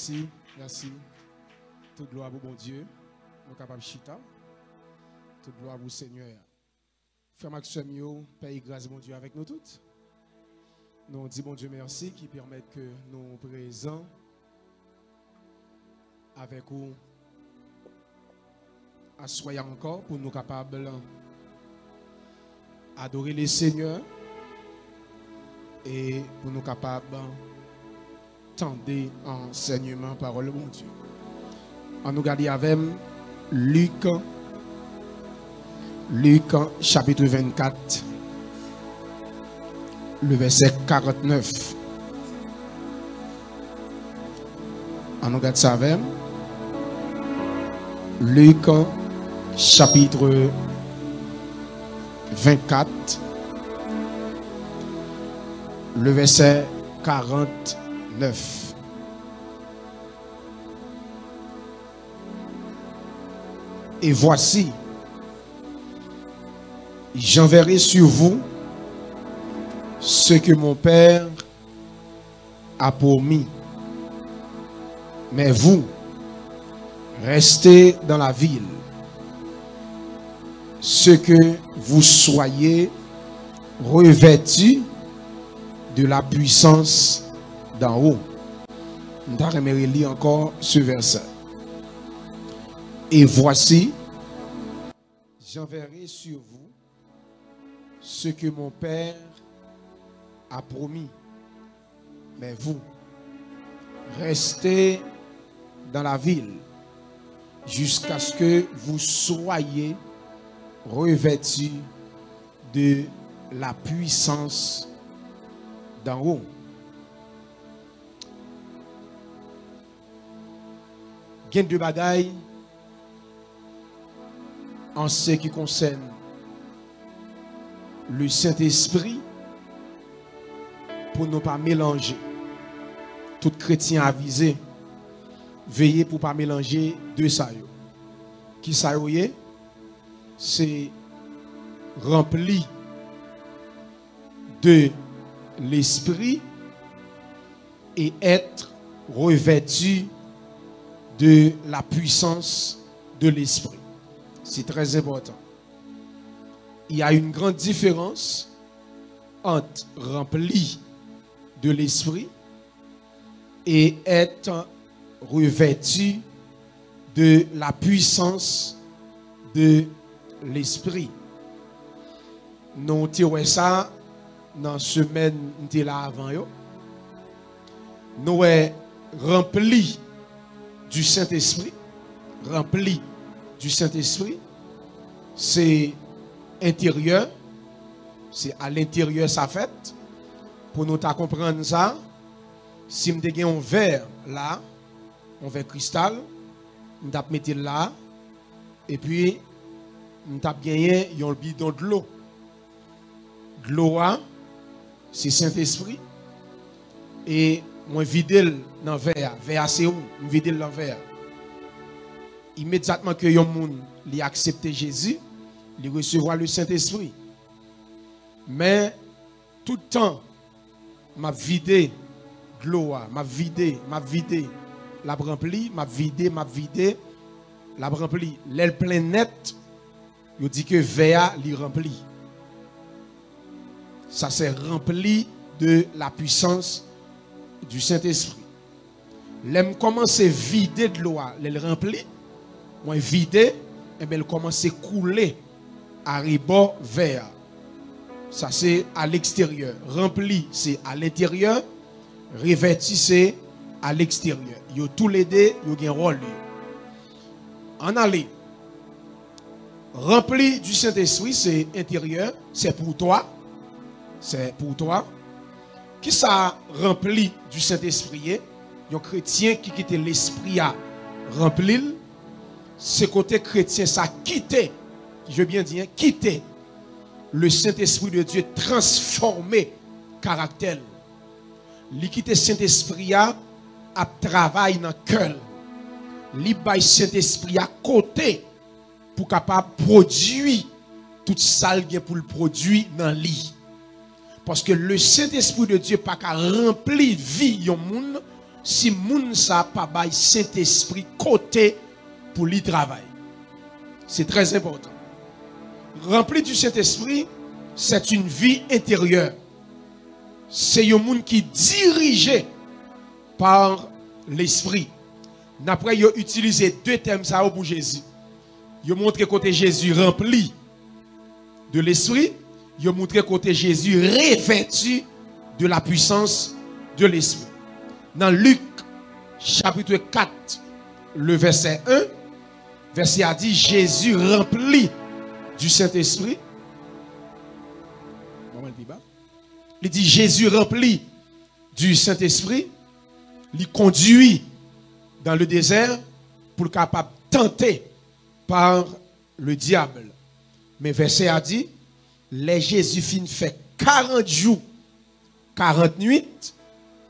Merci, merci. Toute gloire à vous, bon Dieu. Nous sommes capables de chita. Toute gloire à vous, Seigneur. Frère Maxime, paye grâce, bon Dieu, avec nous toutes. Nous disons, bon Dieu, merci qui permet que nous présents avec vous assoyer encore pour nous capables d'adorer les Seigneurs et pour nous capables tendre enseignement parole de mon Dieu. On nous garde avec Luc chapitre 24, le verset 49. On nous garde ça avec Luc chapitre 24, le verset 49. Et voici, j'enverrai sur vous ce que mon Père a promis. Mais vous, restez dans la ville. Ce que vous soyez revêtus de la puissance d'en haut. Nous allons lire encore ce verset. Et voici, j'enverrai sur vous ce que mon Père a promis. Mais vous, restez dans la ville jusqu'à ce que vous soyez revêtus de la puissance d'en haut. Il y a deux bagailles en ce qui concerne le Saint-Esprit pour ne pas mélanger. Tout chrétien avisé, veillez pour ne pas mélanger deux ça. Qui ça y c'est rempli de l'esprit et être revêtu de la puissance de l'esprit. C'est très important. Il y a une grande différence entre rempli de l'esprit et être revêtu de la puissance de l'esprit. Nous tirons ça dans la semaine avant. Nous sommes remplis du Saint-Esprit. Remplis du Saint-Esprit. C'est intérieur. C'est à l'intérieur ça fait. Pour nous comprendre ça, si nous avons un verre là, un verre cristal, nous avons mis là, et puis nous avons gagné un bidon de l'eau. De l'eau, c'est Saint-Esprit. Et moi vide dans le verre. Verre c'est où? Je vide dans le verre. Immédiatement que yon moun li accepte Jésus, il recevra le Saint-Esprit. Mais tout le temps, m'a vidé de l'eau, m'a vidé, la rempli, m'a vidé, la rempli. L'aile plein net, il dit que verre li rempli. Ça c'est rempli de la puissance du Saint-Esprit. L'aime commence à vider de l'eau, elle remplit. Moi vider, et bien elle commence à couler à rebord vers. Ça c'est à l'extérieur. Rempli c'est à l'intérieur, revêtu c'est à l'extérieur. Yo tous les deux, yo gen rôle. En aller. Rempli du Saint-Esprit c'est intérieur, c'est pour toi. C'est pour toi. Qui ça rempli du Saint-Esprit? Un chrétien qui quitte l'esprit à rempli. Ce côté chrétien, ça quitté, je veux bien dire, quitté le Saint-Esprit de Dieu, transformé caractère. Li quitte Saint-Esprit à travail dans le cœur. Li bay Saint-Esprit à côté pour capable produire toute salle pour le produire dans lui. Parce que le Saint-Esprit de Dieu pas qu'à remplir vie yon moun si moun sa pas bay Saint-Esprit côté pour lui travailler. C'est très important. Rempli du Saint-Esprit, c'est une vie intérieure. C'est un monde qui est dirigé par l'Esprit. Après, il a utilisé deux thèmes ça pour Jésus. Il a montré côté Jésus rempli de l'Esprit. Il a montré côté Jésus revêtu de la puissance de l'Esprit. Dans Luc chapitre 4, le verset 1, verset a dit Jésus rempli du Saint-Esprit. Il dit Jésus rempli du Saint-Esprit, il conduit dans le désert pour le capable tenter par le diable. Mais verset a dit, les Jésus fin fait 40 jours, 40 nuits,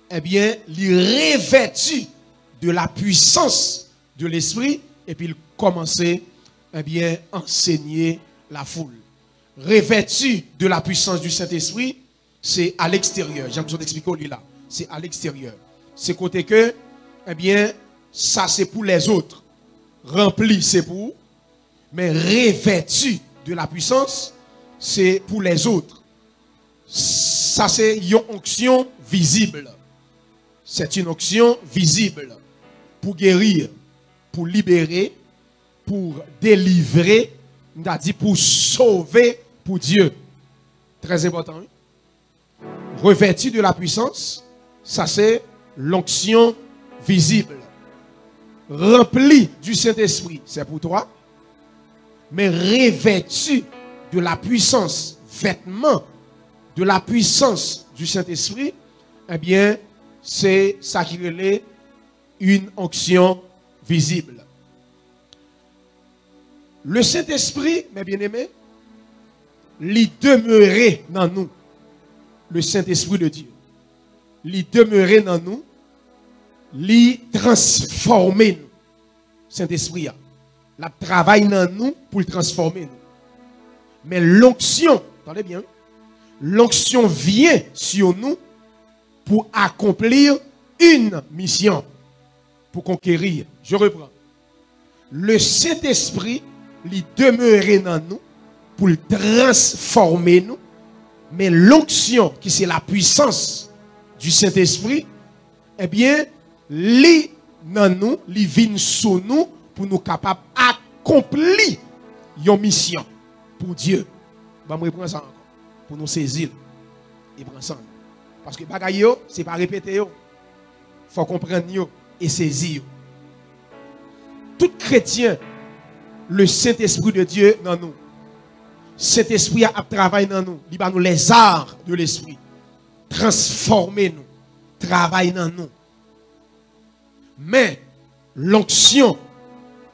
eh bien, il revêtu de la puissance de l'Esprit et puis il commençait, eh bien, enseigner la foule. Revêtu de la puissance du Saint-Esprit, c'est à l'extérieur. J'ai besoin d'expliquer là. C'est à l'extérieur. C'est côté que, eh bien, ça c'est pour les autres. Rempli, c'est pour. Mais revêtu de la puissance, c'est pour les autres. Ça c'est une onction visible. C'est une onction visible. Pour guérir, pour libérer, pour délivrer, on a dit pour sauver pour Dieu. Très important. Oui? Revêtu de la puissance, ça c'est l'onction visible. Rempli du Saint-Esprit, c'est pour toi. Mais revêtu de la puissance, vêtement de la puissance du Saint-Esprit, eh bien, c'est ça qui relève une onction visible. Le Saint-Esprit, mes bien-aimés, il demeurait dans nous. Le Saint-Esprit de Dieu. Il demeurait dans nous. Il transformer nous. Saint-Esprit a. Il travaille dans nous pour le transformer nous. Mais l'onction, attendez bien, l'onction vient sur nous pour accomplir une mission. Pour conquérir. Je reprends. Le Saint-Esprit, il demeurait dans nous pour le transformer nous. Mais l'onction, qui c'est la puissance du Saint-Esprit, eh bien, li dans nous, li vient sous nous pour nous capables d'accomplir une mission pour Dieu. Bon, je reprends ça encore. Pour nous saisir et prendre ça. Parce que bagaille, ce n'est pas répéter. Il faut comprendre et saisir. Tout chrétien, le Saint-Esprit de Dieu dans nous. Cet esprit a travaillé dans nous. Il va nous les arts de l'esprit. Transformer nous. Travailler dans nous. Mais l'onction,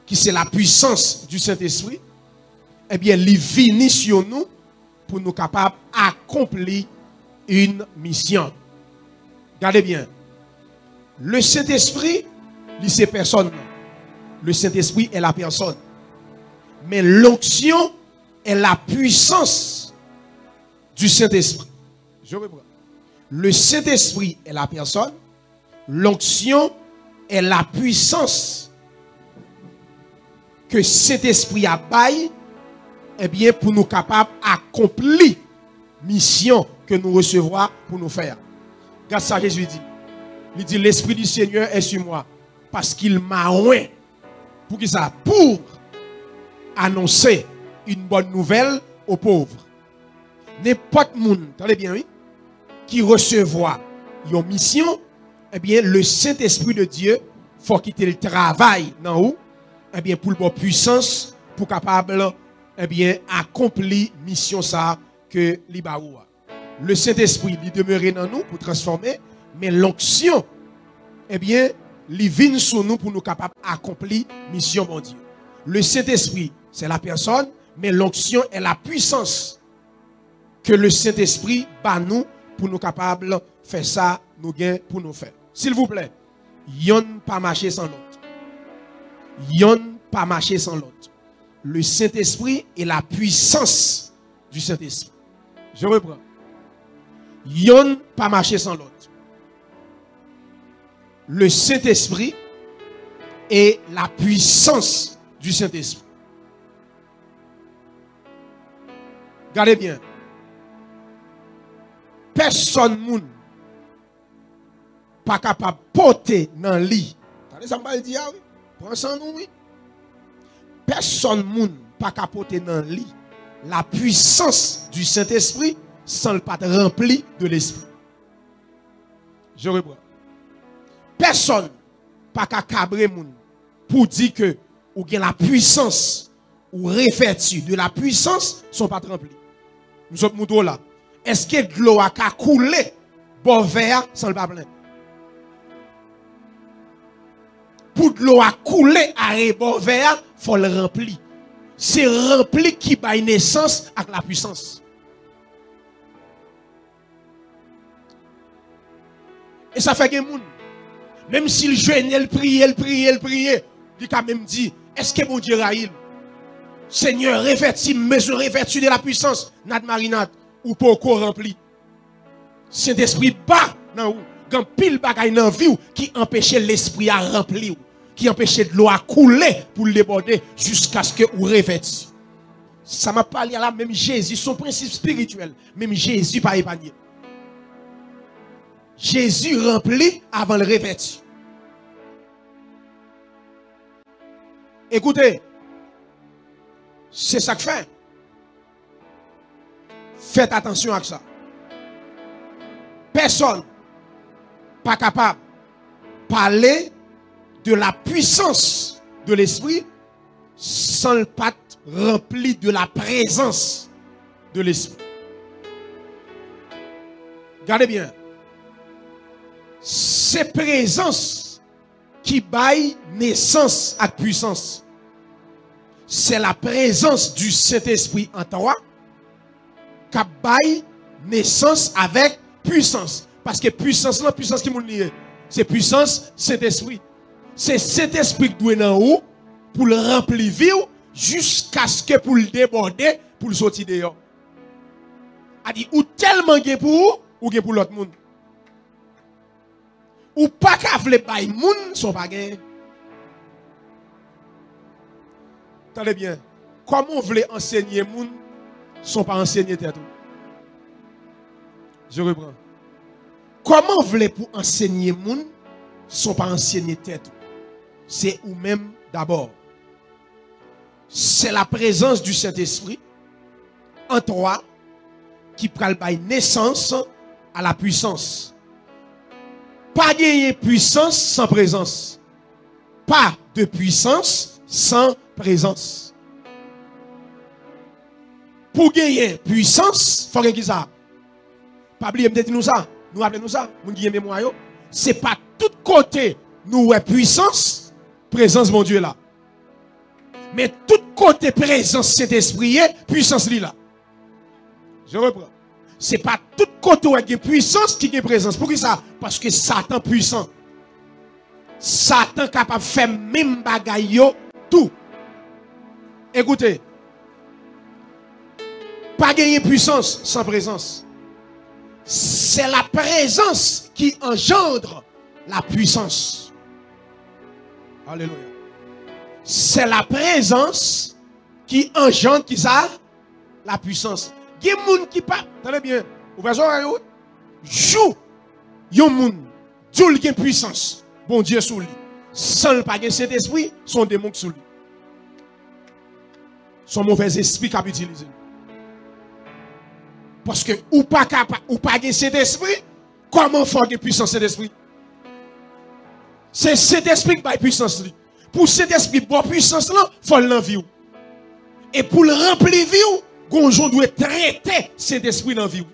qui c'est la puissance du Saint-Esprit, eh bien, il vient sur nous pour nous capables d'accomplir une mission. Regardez bien. Le Saint-Esprit, c'est personne. Le Saint-Esprit est la personne. Mais l'onction est la puissance du Saint-Esprit. Je reprends. Le Saint-Esprit est la personne. L'onction est la puissance que Saint-Esprit a baillé, eh bien, pour nous capables d'accomplir mission que nous recevons pour nous faire. Regarde ça, Jésus dit. Il dit, l'Esprit du Seigneur est sur moi, parce qu'il m'a oint. Pour qui ça? Pour annoncer une bonne nouvelle aux pauvres. N'importe monde, attendez bien, oui, qui recevra une mission, eh bien, le Saint-Esprit de Dieu, faut quitter le travail dans où, eh bien, pour la puissance, pour capable, eh bien, accomplir mission ça que l'Ibaoua. Le Saint-Esprit, il demeure dans nous pour transformer, mais l'onction, eh bien, il vient sur nous pour nous capables d'accomplir mission, mon Dieu. Le Saint-Esprit, c'est la personne, mais l'onction est la puissance que le Saint-Esprit bat nous pour nous capables de faire ça, nous gain pour nous faire. S'il vous plaît, yon pas marcher sans l'autre. Yon pas marcher sans l'autre. Le Saint-Esprit est la puissance du Saint-Esprit. Je reprends. Yon pas marcher sans l'autre. le Saint-Esprit et la puissance du Saint-Esprit. Regardez bien. Personne moun pas capable de porter dans le lit. Attendez, ça m'a dit, ah oui. Prends ça, nous, oui. Personne moun pas capable de porter dans le lit la puissance du Saint-Esprit sans le pas rempli de l'Esprit. Je reprends. Personne pas capable cabrer moun pour dire que ou gen la puissance ou revêtu de la puissance sont pas remplis. Nous sommes moutons là. Est-ce que de l'eau a coulé bon verre sans le pas plein? Pour de l'eau a coulé à bon verre, il faut le remplir. C'est rempli qui baille naissance avec la puissance. Et ça fait que moun, même s'il jeûne, il prie, il a même dit, est-ce que mon Dieu raïl? Seigneur, revêtis-moi, je revêtis de la puissance, nad marinade, ou pourquoi rempli. Saint-Esprit bas, non, quand pile bagaille dans vie qui empêche l'esprit à remplir, qui empêche de l'eau à couler pour le déborder jusqu'à ce que vous revêtis. Ça m'a parlé à la même Jésus, son principe spirituel, même Jésus pas épargné. Jésus remplit avant le revêtu. Écoutez, c'est ça que fait. Faites attention à ça. Personne pas capable de parler de la puissance de l'esprit sans le pas rempli de la présence de l'esprit. Regardez bien. C'est présence qui baille naissance à puissance. C'est la présence du Saint-Esprit en toi qui baille naissance avec puissance. Parce que puissance, la puissance qui m'a lié, c'est puissance Saint-Esprit. C'est Saint-Esprit qui doit dans haut pour le remplir vivre jusqu'à ce que pour le déborder, pour le sortir dehors. A dit, ou tellement gain pour ou gain pour l'autre monde. Ou pas qu'à vle bay moun son pas gain. Attendez bien. Comment vous voulez enseigner moun sont pas enseigner tête. Je reprends. Comment vous voulez pour enseigner moun sont pas enseigner tête. C'est ou même d'abord. C'est la présence du Saint-Esprit en toi qui pral bay naissance à la puissance. Pas gagner puissance sans présence. Pas de puissance sans présence. Pour gagner puissance, il faut gagner ça. Pas oublier de nous ça. Nous appelons ça. Nous avons mémoire. Ce n'est pas tout côté nous avons puissance, présence mon Dieu là. Mais tout côté présence cet esprit, puissance là. Je reprends. Ce n'est pas tout côté où il y a puissance qui a présence. Pourquoi ça? Parce que Satan puissant. Satan capable de faire même bagaille tout. Écoutez. Pas gagner puissance sans présence. C'est la présence qui engendre la puissance. Alléluia. C'est la présence qui engendre qui ça? La puissance. Il y a des gens qui parlent. Attendez bien. Vous voyez ça? Joue. Il y a des gens qui ont une puissance. Bon Dieu sous lui. Sans le pas de cet esprit, son démon sous lui. Son mauvais esprit qui a utilisé. Parce que ou pas de cet esprit, comment faire de puissance cet esprit? C'est cet esprit qui a puissance. Pour cet esprit, bonne puissance, il faut l'envie. Et pour le remplir, Gonjon doit traiter cet esprit dans la vie.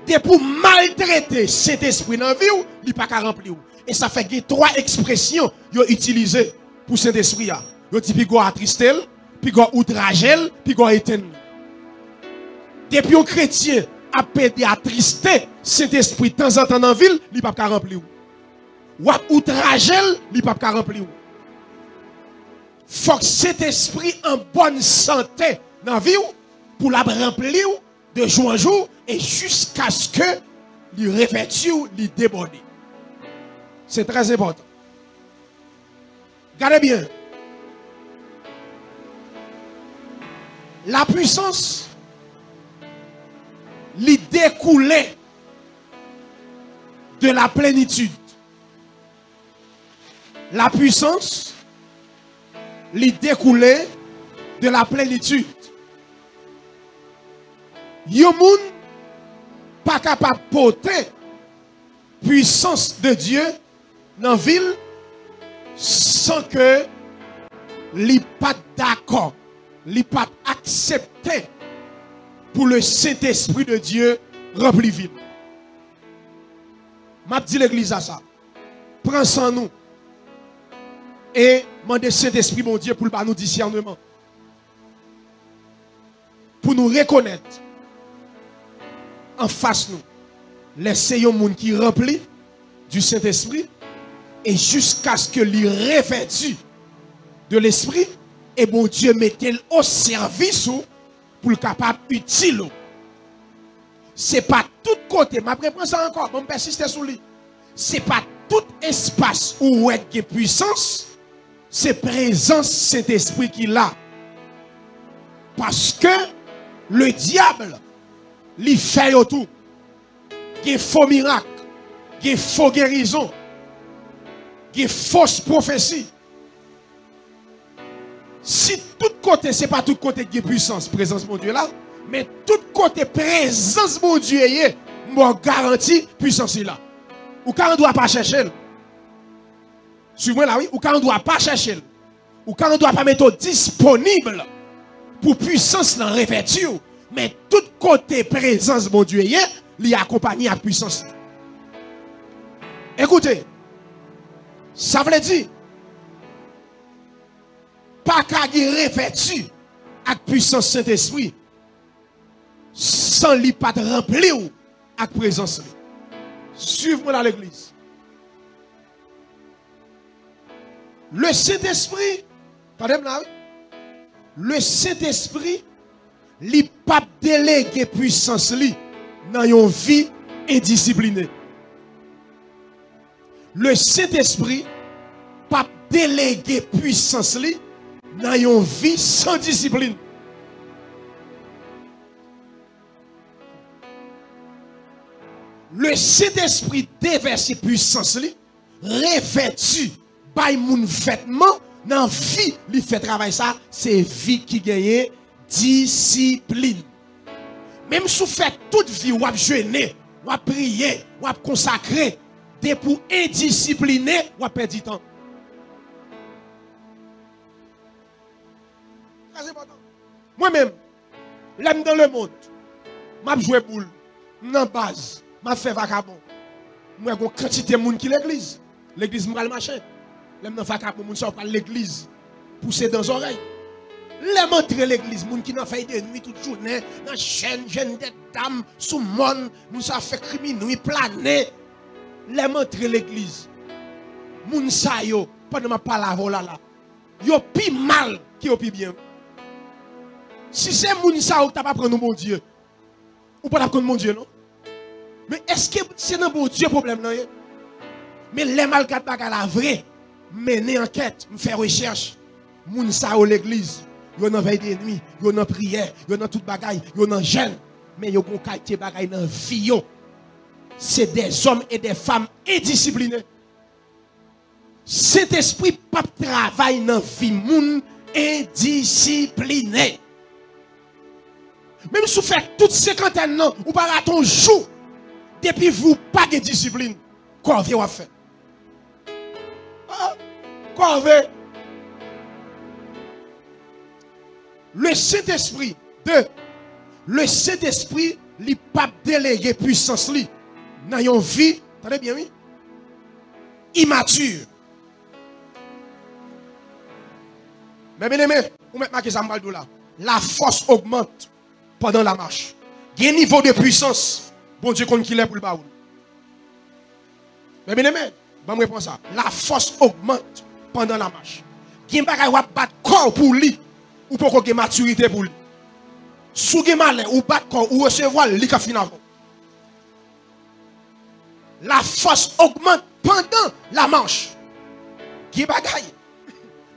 Et pour maltraiter cet esprit dans la vie, il n'est pas qu'à remplir. Et ça fait que trois expressions utilisées pour cet esprit. Il dit puis il attristel, puis il outragel, puis il éteindre. Depuis un chrétien a pédé attrister cet esprit de temps en temps dans la ville, il n'est pas qu'à remplir. Ou outragel, il n'est pas qu'à remplir. Faut que cet esprit en bonne santé dans la vie pour la remplir de jour en jour et jusqu'à ce que il revêtu, il déborde. C'est très important. Regardez bien. La puissance, lui découlait de la plénitude. La puissance, lui découlait de la plénitude. Yon moun pas capable de porter puissance de Dieu dans la ville sans que li pas d'accord, li pas accepté pour le Saint-Esprit de Dieu remplir ville. M'a dit l'église à ça. Prends ça nous et demandez Saint-Esprit mon Dieu pour nous discernement. Pour nous reconnaître en face nous. Laissez un monde qui remplit du Saint-Esprit et jusqu'à ce que lui revêtu de l'Esprit et bon Dieu mette au service pour le capable utile. C'est pas tout côté, ma réponse ça encore, on persiste sur lui. C'est pas tout espace où est de puissance, c'est présence Saint-Esprit qui l'a. Parce que le diable lui fait tout. Il y a faux miracles, il y a faux guérisons, il y a fausses prophéties. Si tout côté, ce n'est pas tout côté qui est puissance, présence mon Dieu là, mais tout côté présence mon Dieu est, moi garantis puissance là. Ou quand on ne doit pas chercher. Suivez-moi là, oui, ou quand on ne doit pas chercher. Ou quand on ne doit pas mettre disponible pour puissance dans revêtu. Mais tout côté présence mon Dieu est, il accompagné à puissance. Écoutez, ça veut dire, pas qu'à revêtu avec puissance Saint-Esprit, sans lui pas remplir avec présence. Suivez-moi dans l'église. Le Saint-Esprit, le Saint-Esprit, li pas délégué puissance li dans une vie indisciplinée. Le Saint-Esprit pas délégué puissance li dans une vie sans discipline. Le Saint-Esprit déverse puissance li revêtu par mon vêtement dans vie li fait travail ça, c'est vie qui gagne discipline. Même si vous faites toute vie, vous jeûner, vous prier, vous consacrer, dès pour indiscipliner, vous perdez du temps. Moi-même, l'aime dans le monde, je joue boule, dans base, je fais vagabond. Moi, j'ai une quantité de monde qui l'église. L'église, je vais marcher. L'aime dans vagabond, je vais l'église, pousser dans les oreilles. Les montrer l'église, moun qui n'a fait de nuit toute journée, dans chaîne, jeune des dames, sous monde, moun ça fait criminel, planer. Les montrer l'église. Moun sa yo, pendant ma parole là, yo pi mal qui yo pi bien. Si c'est moun sa yo, t'as pas prendre mon Dieu. Ou pas prendre mon Dieu, non? Mais est-ce que c'est dans mon Dieu problème, non? Mais les mal kat baka la vraie, mener enquête, me faire recherche, moun sa yo l'église. Yo nan veille de nuit, yo nan prière, yo nan tout bagaille, yo nan jeûne, mais yo gon qualité bagaille nan vie yo. C'est des hommes et des femmes indisciplinés. Cet esprit pas travaille dans vie moun indiscipliné. Même si vous faites toute cinquantaine ans, ou pas ton jour, depuis vous pas de discipline, quoi vous fait? Quoi vous? Le Saint-Esprit, le Saint-Esprit, il pas délégué puissance li dans une vie, attendez bien oui, immature. Mais bien aimé, vous mettez marqué ça là. La force augmente pendant la marche. Il y a un niveau de puissance, bon Dieu compte qu'il est pour le baoul. Mais bien aimé, je vais répondre ça. La force augmente pendant la marche. Il y a un bagage qui battre corps pour lui. Ou pour qu'on ait maturité pour lui. Si vous avez mal, ou battre corps, ou recevoir, li ka fin avant. La force augmente pendant la marche, qui bagaille,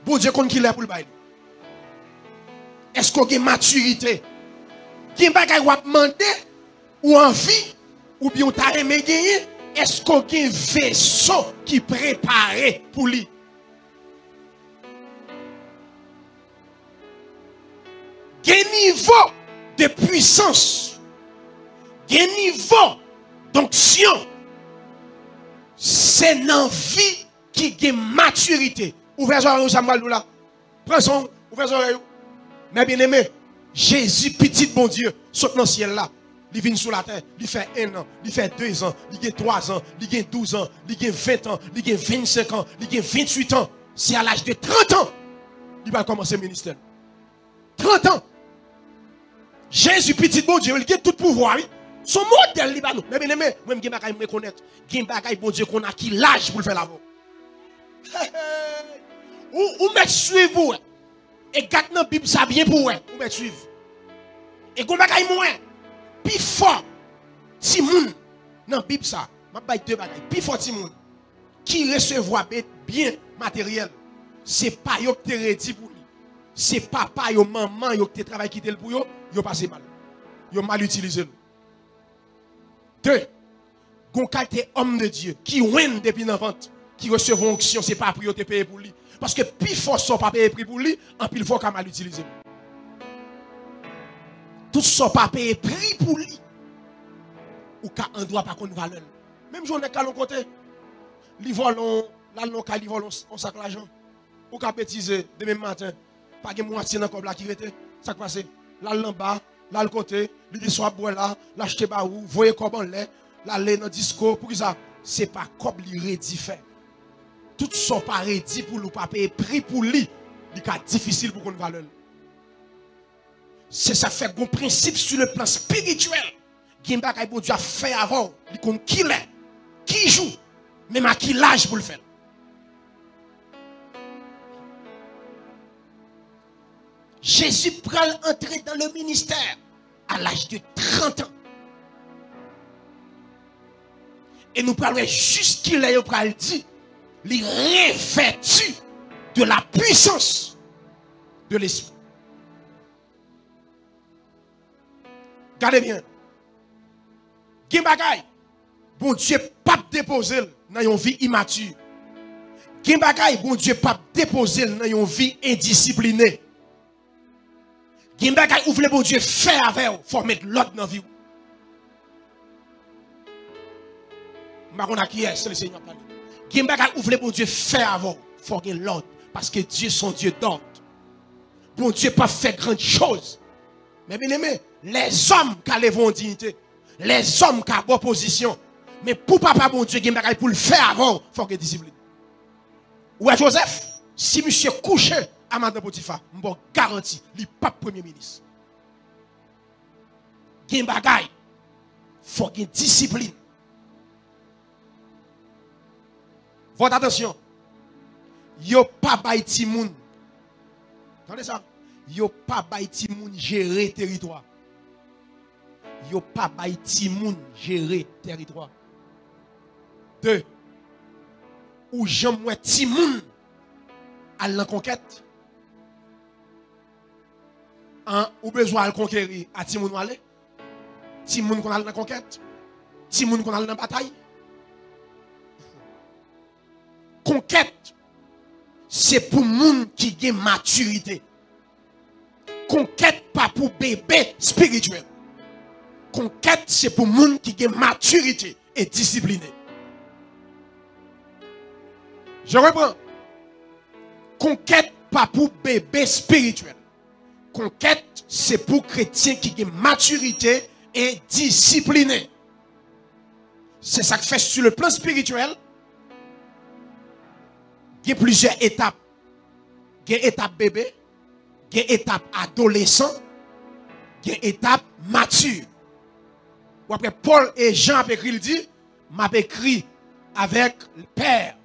bon Dieu qu'on qui est pour le bail. Est-ce qu'on a une maturité? Qui bagaille ou a demandé ou envie ou bien t'as aimé gagner? Est-ce qu'on a un vaisseau qui préparé pour lui? Quel niveau de puissance, quel niveau d'onction, c'est une vie qui a une maturité. Ouvrez les oreilles, Samuel, là. Prends son, ouvrez les oreilles. Mais bien aimé, Jésus, petit bon Dieu, saute dans le ciel là. Il vient sur la terre, il fait 1 an, il fait 2 ans, il a 3 ans, il a 12 ans, il a 20 ans, il a 25 ans, il a 28 ans. C'est à l'âge de 30 ans, il va commencer le ministère. 30 ans. Jésus, petit bon Dieu, il a tout pouvoir. Son modèle, il va nous. Mais bien aimé, moi, je vais me reconnaître. Il y a un bon Diie qu'on a qui l'âge pour le faire là-bas. Ou me suivre. Et quand la Bible, ça bien pour vous. Ou me suivre. Et qu'on va moins. Plus fort, Timoun, dans la Bible, ça, je vais deux bagailles. Plus fort, Timoun, qui recevra bien matériel, ce n'est pas yo qui te rédit pour lui. C'est papa, yo maman, yo qui travaille qui te pour yo, yo passé mal. Yo mal utilisé. 2. Gon qualité homme de Dieu qui win depuis l'enfant, qui recevra onction, ce n'est pas pour yo te payer pour lui. Parce que plus fort sont pas payé prix pour lui, en pile fois qu'à mal utiliser. Tout ça pas payé prix pour lui. Ou qu'à un droit pas qu'on valeur. Même journée qu'à l'autre côté, li volons, là local li volons on sac l'argent. Ou qu'à bêtiser demain matin, pas de moitié dans comme là qui était, ça passe. Là en bas, là le côté, li dit soit boire là, l'acheter ba ou, voyez comment l'est, là aller dans disco pour ça, c'est pas comme li rédi fait. Tout ça pas rédi pour nous pas payer prix pour lui, li ka difficile pour qu'on valeur. C'est ça fait un principe sur le plan spirituel. Qui bagay bon Dieu a fait avant, il comme qui l'est, qui joue, même à qui l'âge pour le faire. Jésus prend entrer dans le ministère à l'âge de 30 ans. Et nous parlons juste qu'il est dit, il revêtu de la puissance de l'esprit. Regardez bien. Qui bagay, bon Dieu pas déposer dans une vie immature. Qui bagay, bon Dieu pas déposer dans une vie indisciplinée. Qui bagay, ou vle bon Dieu faire avec vous, faut mettre l'ordre dans la vie. Qui est, c'est le Seigneur. Qui bagay, ou vle bon Dieu faire avec vous, faut mettre l'ordre. Parce que Dieu son Dieu d'ordre. Bon Dieu pas fait grande chose. Mais bien aimé, les hommes qui ont dignité, les hommes qui ont bonne position, mais pour papa bon Dieu, pour le faire avant, il faut qu'il y ait discipline. Ouais, Joseph, si monsieur couche à Madame Potiphar, je garantis, il n'est pas premier ministre. Il faut qu'il y ait discipline. Votre attention, yo pas bay ti moun. Entendez ça? Yo pas bay ti moun gérer territoire. Yo pas bay ti moun gérer territoire. 2. Ou j'aime ti moun à la conquête. Ou besoin de conquérir à ti moun aller. Ti moun qu'on a la conquête. Ti moun qu'on a la bataille. Conquête, c'est pour moun qui a maturité. Conquête pas pour bébé spirituel. Conquête, c'est pour moun qui a maturité et discipliné. Je reprends. Conquête pas pour bébé spirituel. Conquête, c'est pour chrétien qui a maturité et discipliné. C'est ça que fait sur le plan spirituel. Il y a plusieurs étapes. Il y a étape bébé, il y a étape adolescent, il y a étape mature. Ou après Paul et Jean ont écrit, il dit, m'a écrit avec le père.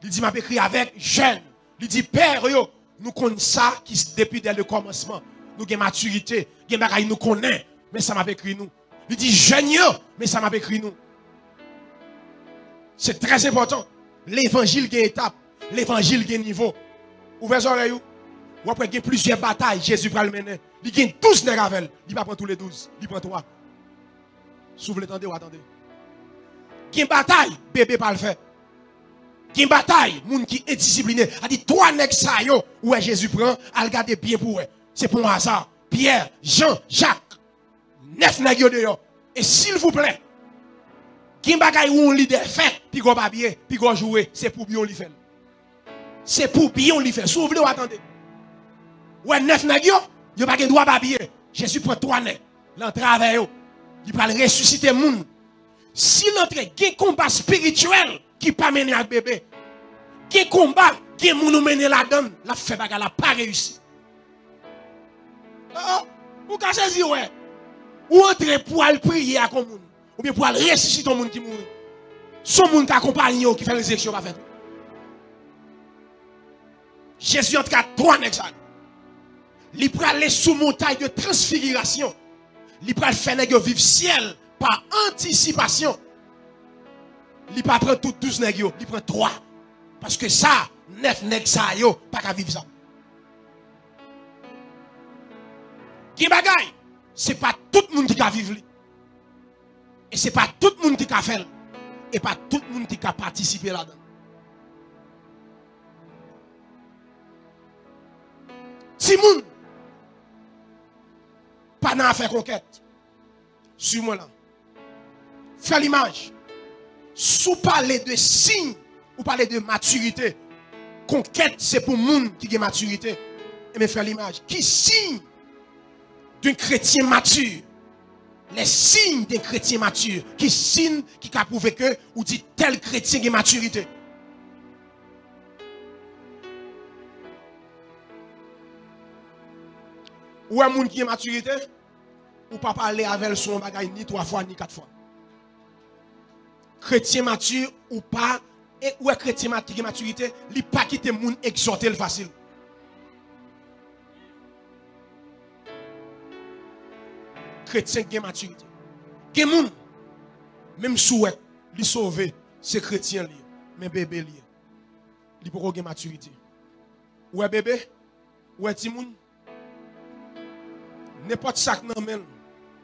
Il dit, m'a écrit avec jeune. Il dit, père, yo, nous connaissons ça qui depuis dès le commencement. Nous avons maturité, nous connaissons, mais ça m'a écrit nous. Il dit, jeune, yo, mais ça m'a écrit nous. C'est très important. L'évangile qui est étape. L'évangile qui est niveau. Ouvrez les oreilles. Ou après, il y a plusieurs batailles. Jésus va le mener. Il y a 12 nègres. Il ne va pas prendre tous les 12. Il prend 3. Si vous voulez attendre, attendez. Il y a une bataille. Bébé pas le faire. Il y a une bataille. Moun qui est discipliné. A dit 3 nègres ça yo. Où Jésus prend. À regarder bien pour eux. C'est pour un hasard. Pierre, Jean, Jacques. 9 nègres dehors. Et s'il vous plaît. Il y a une bataille où on leader fait. Puis on va bien. Puis on jouer. C'est pour bien on fait. C'est pour bien on fait. Si vous voulez attendez. Ouais, 9 nègres, il n'y a pas de droit à babiller. Jésus prend 3 nègres. L'entrée avec eux. Il va ressusciter le monde. Si l'entrée, il y a un combat spirituel qui pas mener avec bébé. Il y a un combat qui est mené là-dedans. La fait bagarre, la pas réussi. Vous cassez les yeux, ouais. Ou entrer pour aller prier à monde. Ou bien pour aller ressusciter le monde qui mourit. Son monde qui accompagne qui fait les élections pas fait. Jésus entre à 3 nègres. Il peut aller sous montagne de transfiguration. Il peut faire nègre vivre ciel par anticipation. Il peut prendre tout 12 nègres, il prend 3. Parce que ça, 9 nègres ça yo, pas qu'à vivre ça. Qui bagaille, c'est pas tout le monde qui a vivre. Et c'est pas tout le monde qui a fait. Et pas tout le monde qui a participé là-dedans. Si moun pas n'a faire conquête. Suis-moi là. Fais l'image. Sous parler de signes ou parler de maturité. Conquête, c'est pour moun qui a maturité. Et me faire l'image. Qui signe d'un chrétien mature? Les signes d'un chrétien mature. Qui signe, qui a prouvé que, ou dit tel chrétien qui a maturité. Ou un monde qui a maturité? Ou pas parler avec son bagage ni 3 fois ni 4 fois. Chrétien mature ou pas, et ou un chrétien qui a maturité, il pas quitter le monde exhorter le facile. Chrétien qui a maturité. Qui est monde, même souhait, il sauver, c'est chrétien lié, mais bébé lié. Il peut avoir maturité. Ou un bébé, ou un petit monde, n'importe sac nan men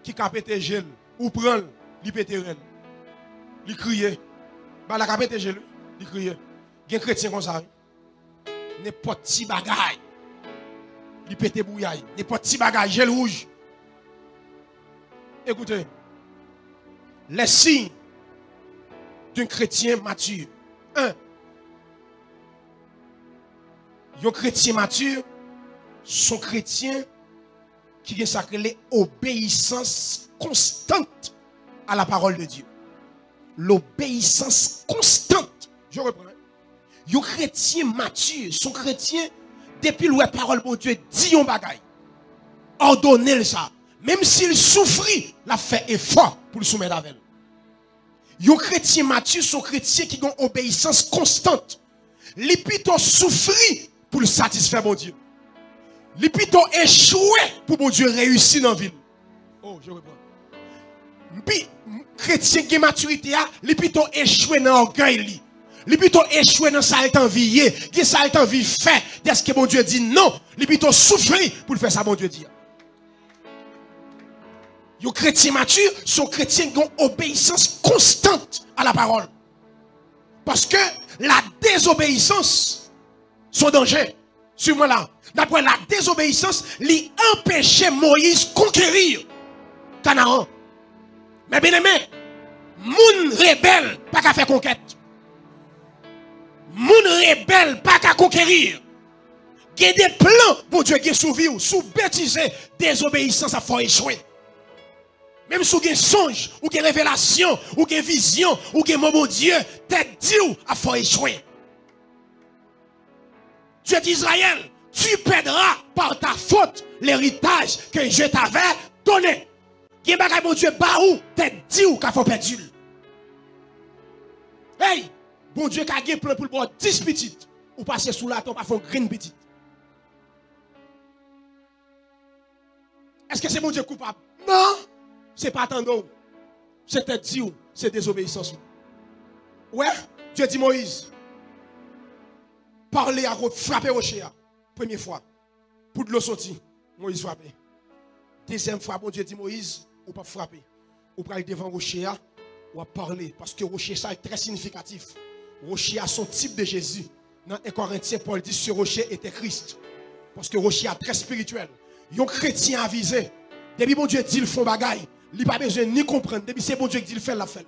qui a pété gel ou prend li pété rel. Li crier. Ba la ka pété gel, li crier. Gen chrétien comme ça. N'importe petit bagay. Li pété bouillay, n'importe petit bagay gel rouge. Écoutez. Les signes d'un chrétien mature. 1. Un chrétien mature, son chrétien qui est sacré l'obéissance constante à la parole de Dieu. L'obéissance constante. Je reprends. Un chrétien mature, son chrétien, depuis la parole de Dieu, dit un bagay. Ordonnez ça. Même s'il souffrit, il a fait effort pour le soumettre avec elle. Un chrétien mature, son chrétien qui a une obéissance constante. Il plutôt souffrir pour le satisfaire mon Dieu. Il plutôt échoué pour mon Dieu réussir dans la ville. Oh, je reprends. Puis, chrétien qui a maturité, il plutôt échoué dans l'orgueil. Il plutôt échoué dans sa envie, qui sa envie fait, dès que mon Dieu dit non, il plutôt souffrir pour faire ça, mon Dieu dit. Un chrétien mature, son chrétien qui a une obéissance constante à la parole. Parce que la désobéissance, son danger, sur moi là, d'après la désobéissance, lui empêchait Moïse conquérir Canaan. Mais bien aimé, moun rebelle, pas qu'à faire conquête. Moun rebelle, pas qu'à conquérir. Il y a des plans pour Dieu qui sous vie ou sous bêtiser, désobéissance à faut échouer. Même si vous avez un songe, ou une révélation, ou une vision, ou un mot de Dieu, t'es dit à faut échouer. Dieu d'Israël, tu perdras par ta faute l'héritage que je t'avais donné. Qui est mon Dieu, baou, t'es dit ou qu'il faut perdre. Hey, bon Dieu qui a gagné pour le boire 10 petites, ou passer sous la tombe à faire green petite. Est-ce que c'est mon Dieu coupable? Non, c'est pas attendant. C'est tête dit ou, c'est désobéissance. Ouais, Dieu dit Moïse, parlez à frapper rocher. Première fois, pour de l'eau sortir, Moïse frappe. Deuxième fois, bon Dieu dit Moïse, ou pas frapper. Ou pas aller devant rocher, ou à parler. Parce que rocher, ça est très significatif. Rocher a son type de Jésus. Dans 1 Corinthiens, Paul dit ce rocher était Christ. Parce que rocher est très spirituel. Un chrétien avisé. Depuis bon Dieu dit le font bagaille, il n'a pas besoin ni comprendre. Depuis c'est bon Dieu qui dit le fait, la fait.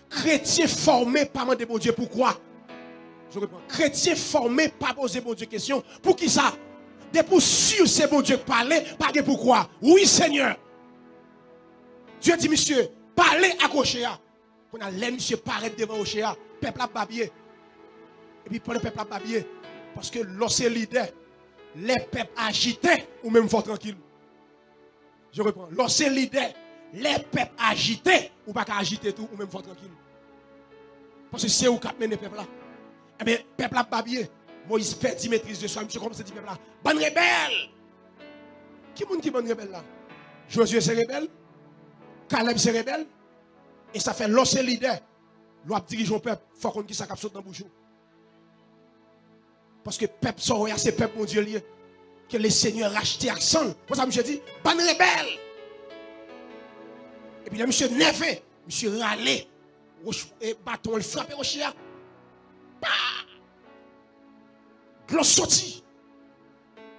Chrétien formé par de bon Dieu, pourquoi? Je reprends. Chrétien formé par poser bon Dieu question. Pour qui ça? Depuis sûr c'est bon Dieu parler, pas de pourquoi. Oui Seigneur. Dieu dit monsieur, parlez à Gauchéa. Qu'on a l'air monsieur paraître devant Gauchéa. Peuple a babier. Et puis pour le peuple a babier. Parce que lorsque leader, les peuples agités ou même fort tranquille. Je reprends. Lorsque leader, les peuples agités ou pas agiter tout ou même fort tranquille. Parce que c'est où qu'a mené le peuple là. Eh bien, peuple a babier. Moïse perdit maîtrise de soi. Monsieur, comme c'est dit peuple là. Bonne rebelle. Qui est qui bonne rebelle là? Josué c'est rebelle. Caleb c'est rebelle. Et ça fait lorsque leader, l'on dirige un peuple, il faut qu'on dise ça qui saute dans le bouchon. Parce que peuple sort, c'est peuple mon Dieu lié. Que le Seigneur racheté à sang. Pour ça, monsieur dit, bonne rebelle. Et puis là, monsieur Nevé, monsieur râlé. Et bâton, il frappe au chien. L'on sorti.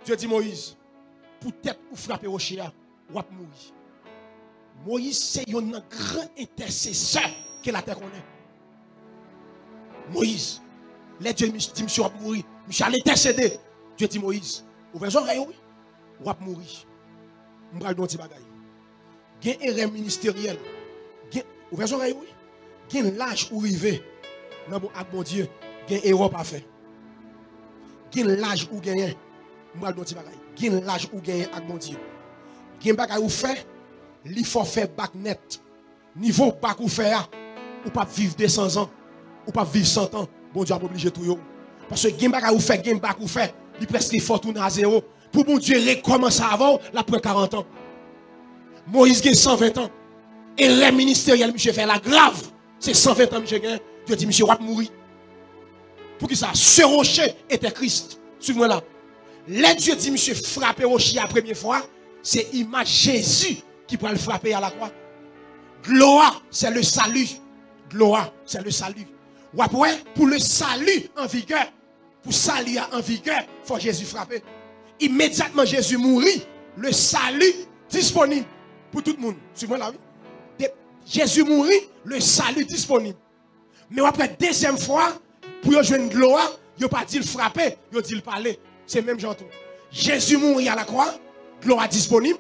Dieu dit Moïse, pour tête ou frapper au chien, ou à mourir. Moïse, c'est un grand intercesseur que la terre connaît. Moïse, les dieux dit, monsieur, va mourir. Monsieur, allez intercéder. Dieu dit Moïse, ouvrez les oreilles, oui. Ou va mourir. Je vais vous dire un bagage. Il y a un erreur ministériel. Ouvrez les oreilles, oui. Il y a l'âge où river. Non, bon Dieu, il y a une erreur pas fait. Il y a l'âge où gagner. Je vais vous dire un bagage. Il y a l'âge où gagner avec bon Dieu. Il y a un bagage où fait. Il faut faire bac net. Niveau bac ou faire, ou pas vivre 200 ans, ou pas vivre 100 ans. Bon Dieu a obligé tout yo. Parce que game bac ou fait, game bac ou fait, il presque faut tourner à zéro. Pour bon Dieu recommencer avant, la pour 40 ans. Moïse a 120 ans. Et les ministériels, monsieur fait la grave. C'est 120 ans, monsieur gagne. Dieu dit, monsieur, va mourir. Pour qui ça? Ce rocher était Christ. Suivez-moi là. Les Dieu dit, monsieur, frapper rocher la première fois, c'est image Jésus qui peut le frapper à la croix. Gloire, c'est le salut. Gloire, c'est le salut. Ou après, pour le salut en vigueur, pour salut en vigueur, il faut Jésus frapper. Immédiatement, Jésus mourit. Le salut disponible pour tout le monde. Suivez-moi là, oui. Jésus mourit, le salut disponible. Mais après, deuxième fois, pour jouer une gloire, il n'a pas dit le frapper, il a dit le parler. C'est même genre tout. Jésus mourit à la croix, gloire disponible.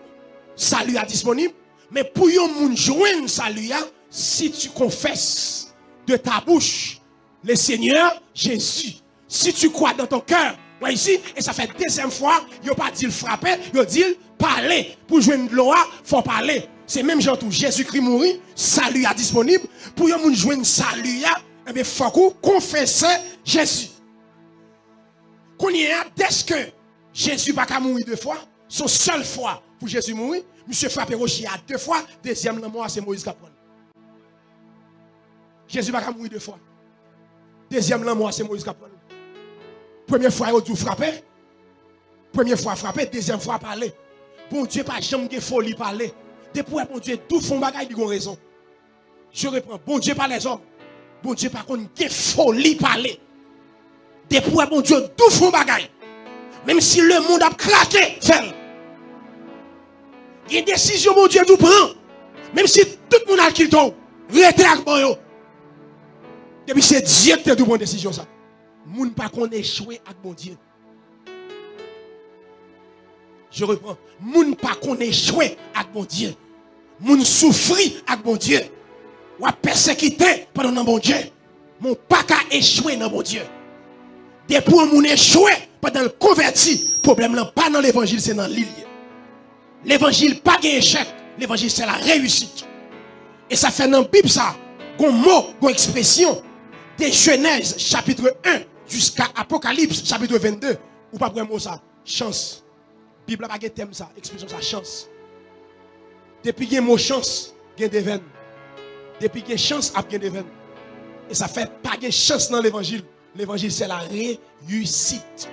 Salut à disponible, mais pour yon moun joindre salut, si tu confesses de ta bouche le Seigneur Jésus, si tu crois dans ton cœur, ici, et ça fait deuxième fois, il n'a pas dit le frapper, il a dit parler. Pour joindre gloire, il faut parler. C'est même genre tout. Jésus-Christ mourit, salut à disponible. Pour yon moun joindre salut, eh bien, il faut confesser Jésus. Qu'on y a, dès que Jésus n'a pas mourir deux fois, son seule fois pour Jésus mourir, monsieur frappé rocher à deux fois, deuxième mort c'est Moïse qui prend. Jésus va mourir deux fois. Deuxième mort c'est Moïse qui prend. Première fois il a frappé. Première fois frappé, deuxième fois parler. Bon Dieu pas jamais de folie parler. Depuis bon Dieu tout font bagaille il a raison. Je reprends, bon Dieu pas les hommes. Bon Dieu pas contre de folie parler. Depuis bon Dieu tout font bagaille. Même si le monde a craqué, fait. Il y a une décision, mon Dieu, nous prend. Même si tout le monde a quitté, restez avec moi. Et puis c'est Dieu qui a pris une décision. Ça. Moun pas qu'on échoué avec mon Dieu. Je reprends. Moun pas qu'on échoué avec mon Dieu. Moun souffri avec mon Dieu. Ou a persécuté pendant mon Dieu. Mon pas qu'à échouer dans mon Dieu. Depuis moun échoué pendant le converti, problème là pas dans l'évangile, c'est dans l'île. L'évangile pas un échec, l'évangile c'est la réussite. Et ça fait dans la Bible ça, un mot, une expression, de Genèse chapitre 1 jusqu'à Apocalypse chapitre 22. Ou pas pour mot ça, chance. Bible pas un thème ça, expression ça, chance. Depuis qu'il y a mot chance, il y a des veines. Depuis qu'il y a chance, il y a des veines. Et ça fait pas de chance dans l'évangile. L'évangile, c'est la réussite.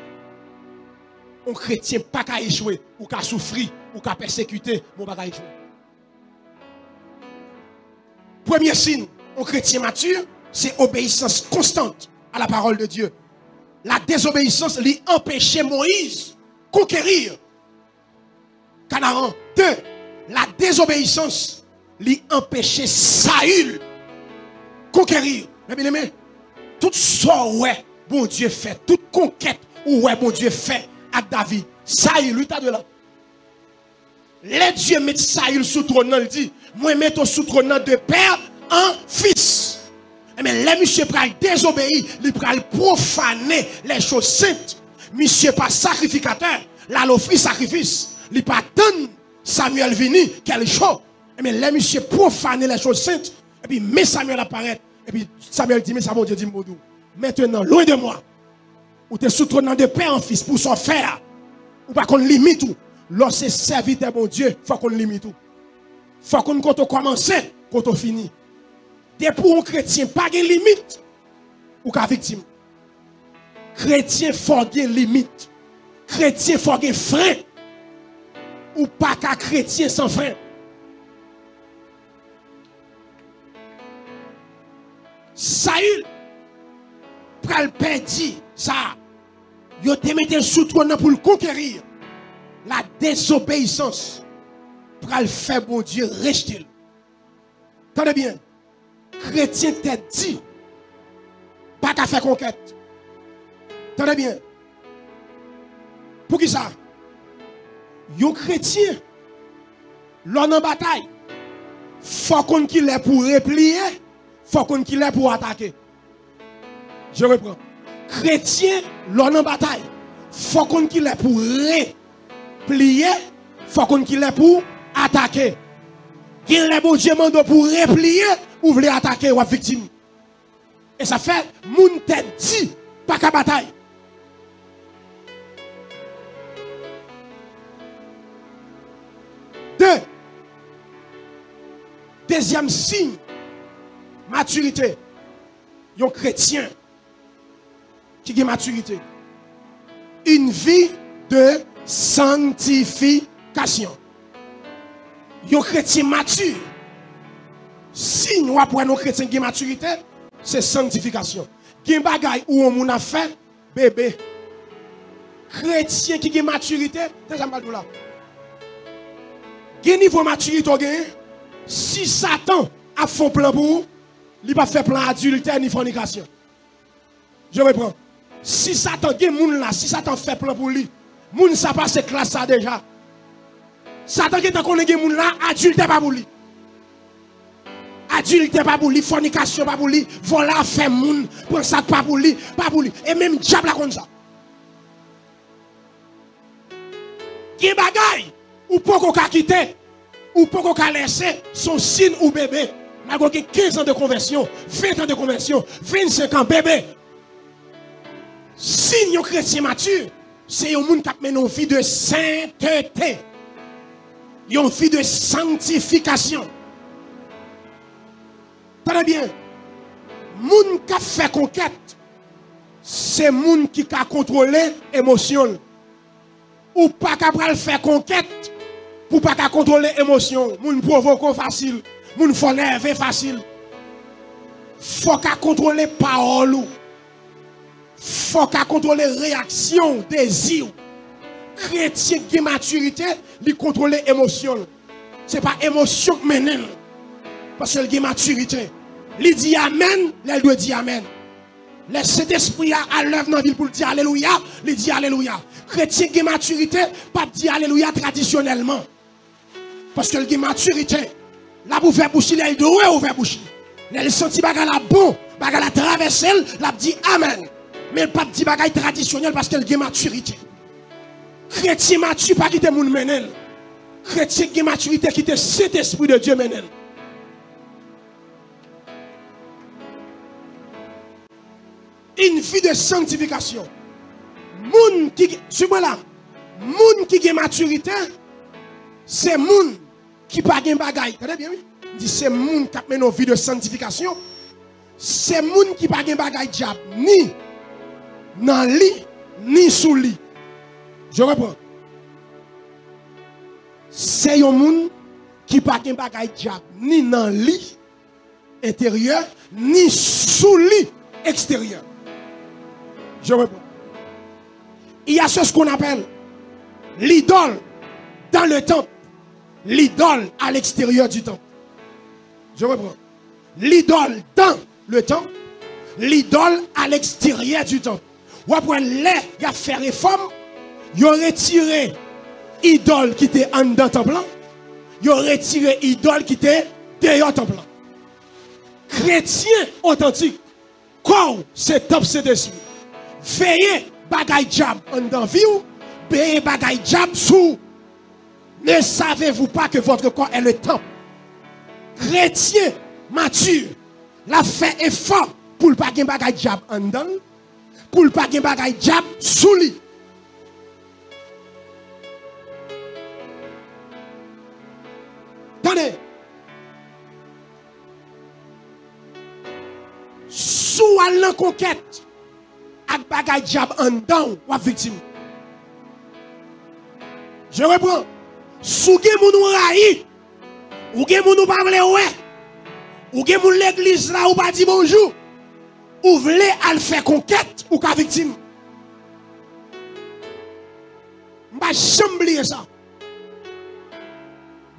Un chrétien pas qu'à échouer, ou qu'à souffrir, ou qu'à persécuter, mon pas qu'à échouer. Premier signe, un chrétien mature, c'est obéissance constante à la parole de Dieu. La désobéissance lui empêchait Moïse conquérir Canaan. 2. La désobéissance lui empêchait Saül conquérir. Mais bien aimé, tout ça, ouais, bon Dieu fait, toute conquête, ouais, bon Dieu fait avec David. Saül, lui, t'as de là. Les dieux mettent Saül sous trône, il dit, moi, mettons sous trône de père en fils. Mais les monsieur pral désobéir, il pral profaner les choses saintes. Monsieur pas sacrificateur, là l'offre sacrifice. Il pas attendre Samuel vini, quel chose. Mais les monsieur profaner les choses saintes. Et puis, mais Samuel apparaît. Et puis, Samuel dit, mais ça, mon Dieu dit, maintenant, loin de moi. Ou t'es sous trône de père en fils pour s'en faire. Ou pas qu'on limite tout. Lorsque serviteur mon Dieu, il faut qu'on limite tout. Il faut qu'on commence, quand on finit. Dès pour un chrétien, pas de limite. Ou qu'à victime. Chrétien, faut de limite. Chrétien, faut de frein. Ou pas qu'à chrétien sans frein. Saül, pral perdu ça. Yo te mette sous trône pour le conquérir. La désobéissance pral faire bon Dieu rejeter. Tenez bien. Chrétien t'a dit pas qu'à faire conquête. Tenez bien. Pour qui ça? Yo chrétien l'on en bataille. Faut qu'on qu'il est pour replier, faut qu'on qu'il est pour attaquer. Je reprends. Chrétien l'on en bataille. Faut qu'on qu'il est pour replier, faut qu'on qu'il est pour attaquer. Qu'il est bon Dieu mande pour replier ou voulez attaquer ou victime. Et ça fait moun t'a dit pas qu'à bataille. Deuxième signe, maturité. Un chrétien qui a maturité. Une vie de sanctification. Un chrétien mature. Signe ou après un chrétien qui a maturité, c'est sanctification. Qui a bagay ou on a fait bébé. Chrétien qui a maturité, déjà mal là. Quel niveau de maturité gagne? Si Satan a fait plan pour vous, il va faire plan adultère ni fornication. Je reprends. Si Satan gagne moun là, si Satan fait plan pour lui, moun ça passe classe ça déjà. Satan qui connaît gagne moun là, adultère pas pour lui. Adultère pas pour lui, fornication pas pour lui, voilà fait moun, prend ça pas pour lui, pas pour lui. Et même diable comme ça. Qui bagaille ou pas qu'on quitter ou pas qu'on laisser son signe ou bébé. Malgré 15 ans de conversion, 20 ans de conversion, 25 ans bébé. Signe un chrétien mature, c'est un monde qui mène une vie de sainteté. Une vie de sanctification. Très bien. Moun qui fait conquête, c'est moun qui a contrôlé l'émotion. Ou pas capable de faire conquête pour pas contrôler l'émotion. Moun provoque facile, moun faut nerver facile. Faut qu'à contrôler parole. Faut qu'à contrôler réaction, désir. Chrétien qui maturité, il contrôle l'émotion. C'est pas émotion qui mène. Parce qu'il a maturité. Il dit amen, il doit dire amen. Le Saint-Esprit à l'œuvre dans la ville pour dire alléluia, il dit alléluia. Chrétien qui a maturité, pas dire alléluia traditionnellement. Parce qu'il a maturité. Là, vous faites boucher, il doit ouvrir boucher. Il senti bagay la bon, bagay la traversé, il dit amen. Mais il pas dit bagay traditionnel parce qu'il a maturité. Chrétien mature, pas quitter moun menen. Chrétien qui a maturité, quitte cet esprit de Dieu menen. Une vie de sanctification. Moun qui, suis-moi là, moun qui a maturité, c'est moun qui pas gen bagay. Très bien, oui. Dit c'est moun qui a mené une vie de sanctification. c'est moun qui pas gen bagay diable ni dans lit ni sous lit. Je reprends. C'est un moun qui pas gen bagay diable ni dans lit intérieur ni sous lit extérieur. Je reprends. Il y a ce qu'on appelle l'idole dans le temple, l'idole à l'extérieur du temple. Je reprends. L'idole dans le temple, l'idole à l'extérieur du temple. Ou après, les gars fait réforme, ils ont retiré l'idole qui était en dedans temple, ils ont retiré l'idole qui était dehors temple. Chrétien authentique, comme c'est temple, c'est esprit. Veillez bagay diable en dedans vie ou, veillez bagay diable sous. Ne savez-vous pas que votre corps est le temple? Chrétien mature, la fait effort pour ne pas gagner bagay diable en dedans, pour ne pas gagner bagay diable sous lui. Attendez. Sous la conquête, avec bagay diable en dedans, ou victime. Je reprends. Sous gen moun ou raï, ou gen moun ou pa vle ouais, ou gen moun l'église là ou pas dit bonjour, ou vle al faire conquête ou ka victime. M'a jamais oublié ça.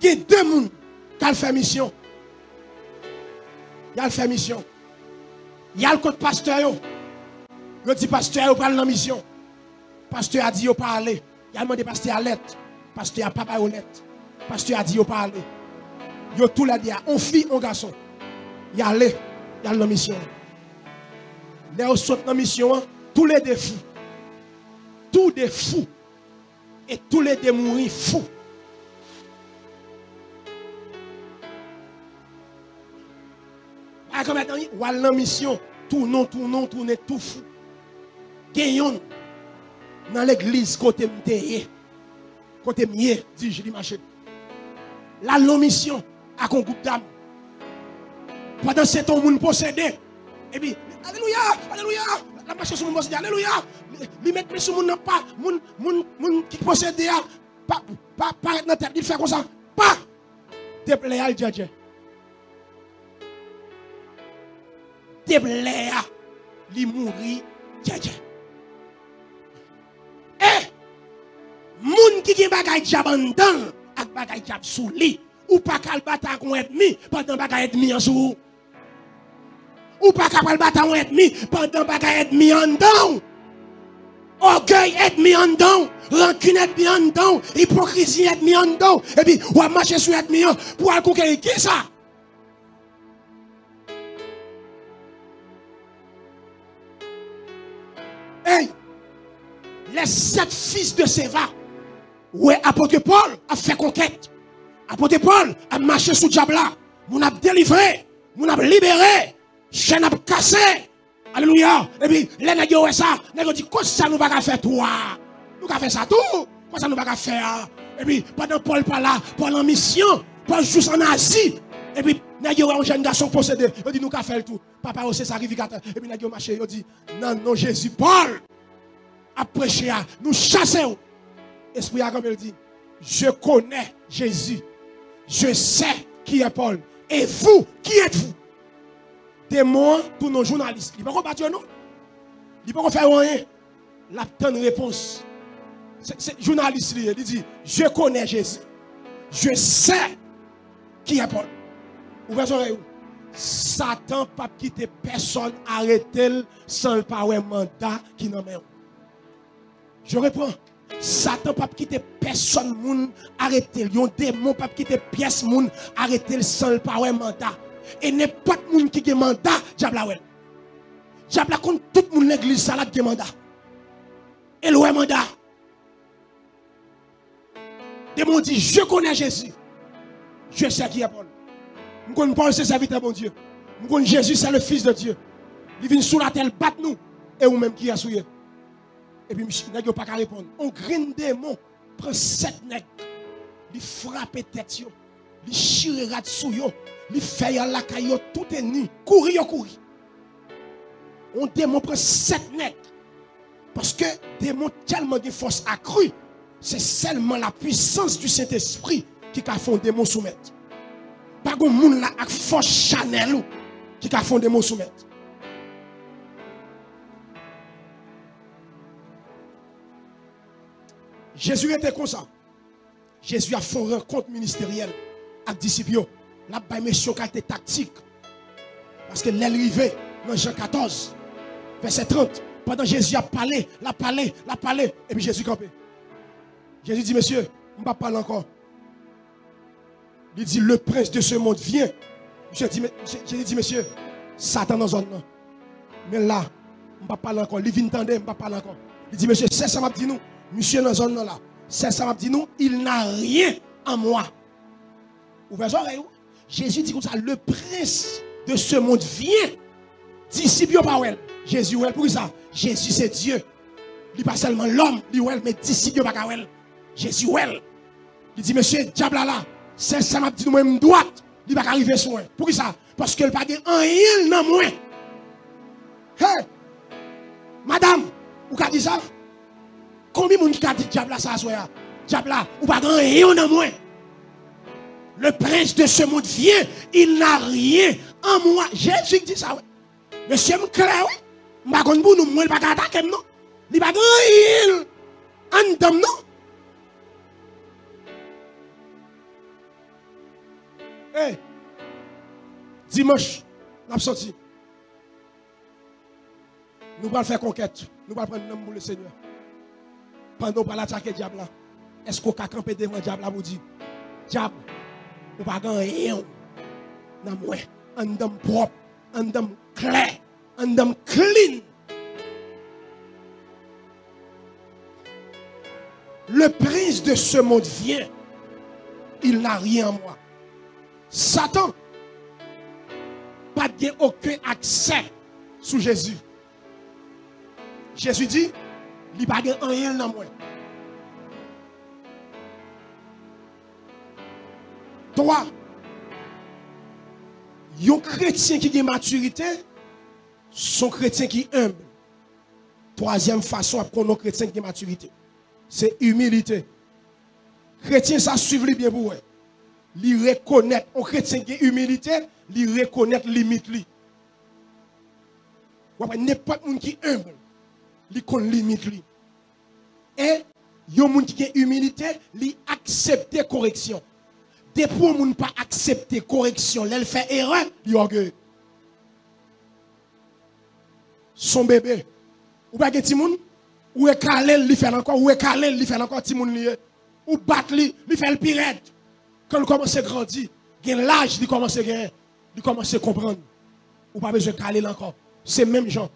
Il y a deux moun qui al fait mission. Il a fait mission. Il y a le côté pasteur yo. Il dit pasteur yo parle dans mission. Pasteur a dit yo parler. Il a demandé pasteur à lettre. Pasteur a papa honnête. Pasteur a dit yo parler. Yo tout la dit on fille on garçon. Y aller, y a la mission. Les on saute dans mission, tous les deux fous. Tous des fous et tous les deux mourir fous. Comme maintenant, ou à la mission, tournons, tout fou. Gagnons dans l'église côté m'teye. Côté mieux, dit je dis marché. La mission à un groupe d'âmes. Pendant ce temps, moun possédé. Et puis, alléluia, alléluia. La marche sur moun possédé, alléluia. Li met sur moun pas, moun qui possédé, pas dans la tête, il fait comme ça. Pas. Déplaît al djadje. Déplaît li mouri djadje. Moun qui gen bagay diab en dedans ak bagay diab sous li ou pas kal bata kon ennemi pendant bagay ennemi en sous ou pas kal bata kon ennemi pendant bagay ennemi en dedans orgueil ennemi en dedans rancune ennemi en dedans hypocrisie ennemi en dedans et puis ou marcher sur ennemi pour aller conquérir qui ça. Hey, les 7 fils de Séva. Ouais, apôtre Paul a fait conquête. Apôtre Paul a marché sous diable là. Mon a délivré, mon a libéré, chaîne a cassé. Alléluia. Et puis, les nègres ouais ça, nègres dit quoi ça nous va faire toi. Nous va faire ça tout. Quoi ça nous va faire. Et puis pendant Paul pas là, Paul en mission, Paul juste en Asie. Et puis nègres ouais un jeune garçon possédé, il dit nous va faire le tout. Papa aussi sacrificateur. Et puis nègres marché, il dit non Jésus Paul a prêché à nous chasser. Esprit a comme il dit, je connais Jésus, je sais qui est Paul, et vous, qui êtes-vous? Démon, tous nos journalistes, ils ne peuvent pas battre non? Ils ne peuvent pas faire rien. La bonne réponse, c'est journaliste, il dit, je connais Jésus, je sais qui est Paul. Ouvrez oreilles. Satan pas quitter personne, arrêter sans le pas un mandat qui n'en met. Je reprends. Satan pas quitter personne moun arrêter yon démon pas quitter pièce moun arrêter sans le pas un mandat et n'importe moun qui a mandat diable la wel diable contre tout moun l'église ça là qui mandat et le mandat démon dit je connais Jésus je sais qui est Paul je connais Paul c'est serviteur bon Dieu je connais Jésus c'est le fils de Dieu il vient sous la terre battre nous et ou même qui a souillé. Et puis, monsieur, n'a pas qu'à répondre. On grine démon, prend 7 nègres, il frappe tête, il chire rat sou yo, il fait la caillou tout est nu, courir. On démon prend 7 nègres. Parce que démon tellement de force accrue, c'est seulement la puissance du Saint-Esprit qui a fait un démon soumettre. Pas de monde là avec force Chanel qui a fait un démon soumettre. Jésus était comme ça. Jésus a fait une rencontre ministérielle avec les disciples. Là, il y a mission qualité tactique. Parce que l'arrivée dans Jean 14, verset 30, pendant Jésus a parlé, et puis Jésus campé. Jésus dit, monsieur, je ne vais pas parler encore. Il dit, le prince de ce monde vient. Jésus dit, monsieur, Satan dans la zone. Mais là, je ne vais pas parler encore. Il vient entendre, je ne vais pas parler encore. Il dit, monsieur, c'est ça m'a dit nous. Monsieur dans la zone là. C'est ça m'a dit nous. Il n'a rien en moi. Ouvrez les oreilles. Jésus dit comme ça, le prince de ce monde vient. Disciple pas well. Jésus well pour ça. Jésus c'est Dieu. Il n'est pas seulement l'homme, il well, mais disciple pas well. Jésus well. Il dit, monsieur, diable là. C'est ça m'a dit nous même droite. Il va arriver sur moi. Pour ça? Parce qu'il n'a pas rien dans moi. Hey! Madame, vous avez dit ça? Combien de monde qui a dit diable là ça soya? Diable là, ou pas rien dans moi. Le prince de ce monde vient, il n'a rien en moi. Jésus dit ça, oui. Monsieur me clair, oui. Je ne sais pas nous, il ne pas attaquer, non. Il ne pas rien en dedans, non. Hey, dimanche, nous avons sorti. Nous allons faire conquête. Nous allons prendre le nom pour le Seigneur. Pendant qu'on va attaquer le diable là, est-ce qu'on a campé devant le diable là pour dire, diable, on ne va pas rien dans moi, en dedans propre, en dedans clair, en dedans clean. Le prince de ce monde vient, il n'a rien en moi. Satan, pas de aucun accès sous Jésus. Jésus dit, il n'y a pas rien dans moi. Toi, un chrétien qui a maturité, son chrétien qui est humble. Troisième façon pour un chrétien qui a maturité, c'est humilité. Chrétien, ça suit bien pour eux. Il reconnaît, un chrétien qui a humilité, il reconnaît limite. N'importe qui qui est humble, il connaît limite. Et un monde qui a humilité, il accepte correction. Dès pour ne pas accepter correction, elle fait erreur, il orgueil. Son bébé, ou pas que Timoun, ou est calé, il fait encore, ou est calé, il fait encore Timoun lié, ou battre, il fait le pirate. Quand il commence à grandir, il a l'âge, il commence à gagner, il commence à comprendre. Ou pas besoin de caler encore. C'est même gens.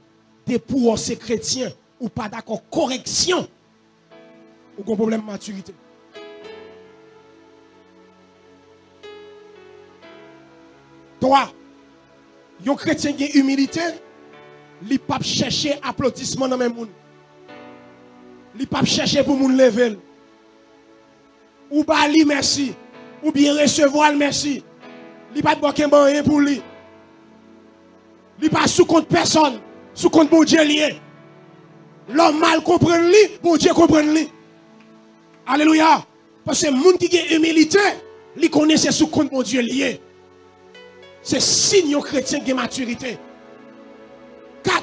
Dès pour ces chrétiens, ou pas d'accord, correction, ou un problème de maturité. Toi, un chrétien qui a humilité, il ne peut pas chercher applaudissement dans le monde. Il ne peut pas chercher pour moun lever. Ou pas lui merci. Ou bien recevoir le merci. Il ne peut pas rien pour lui. Il ne peut pas sous compte personne. Sous compte bon Dieu lié. L'homme mal comprend lui, bon Dieu comprend lui. Alléluia. Parce que le monde qui a humilité, il connaît sous compte bon Dieu lié. C'est signe chrétien de maturité. 4.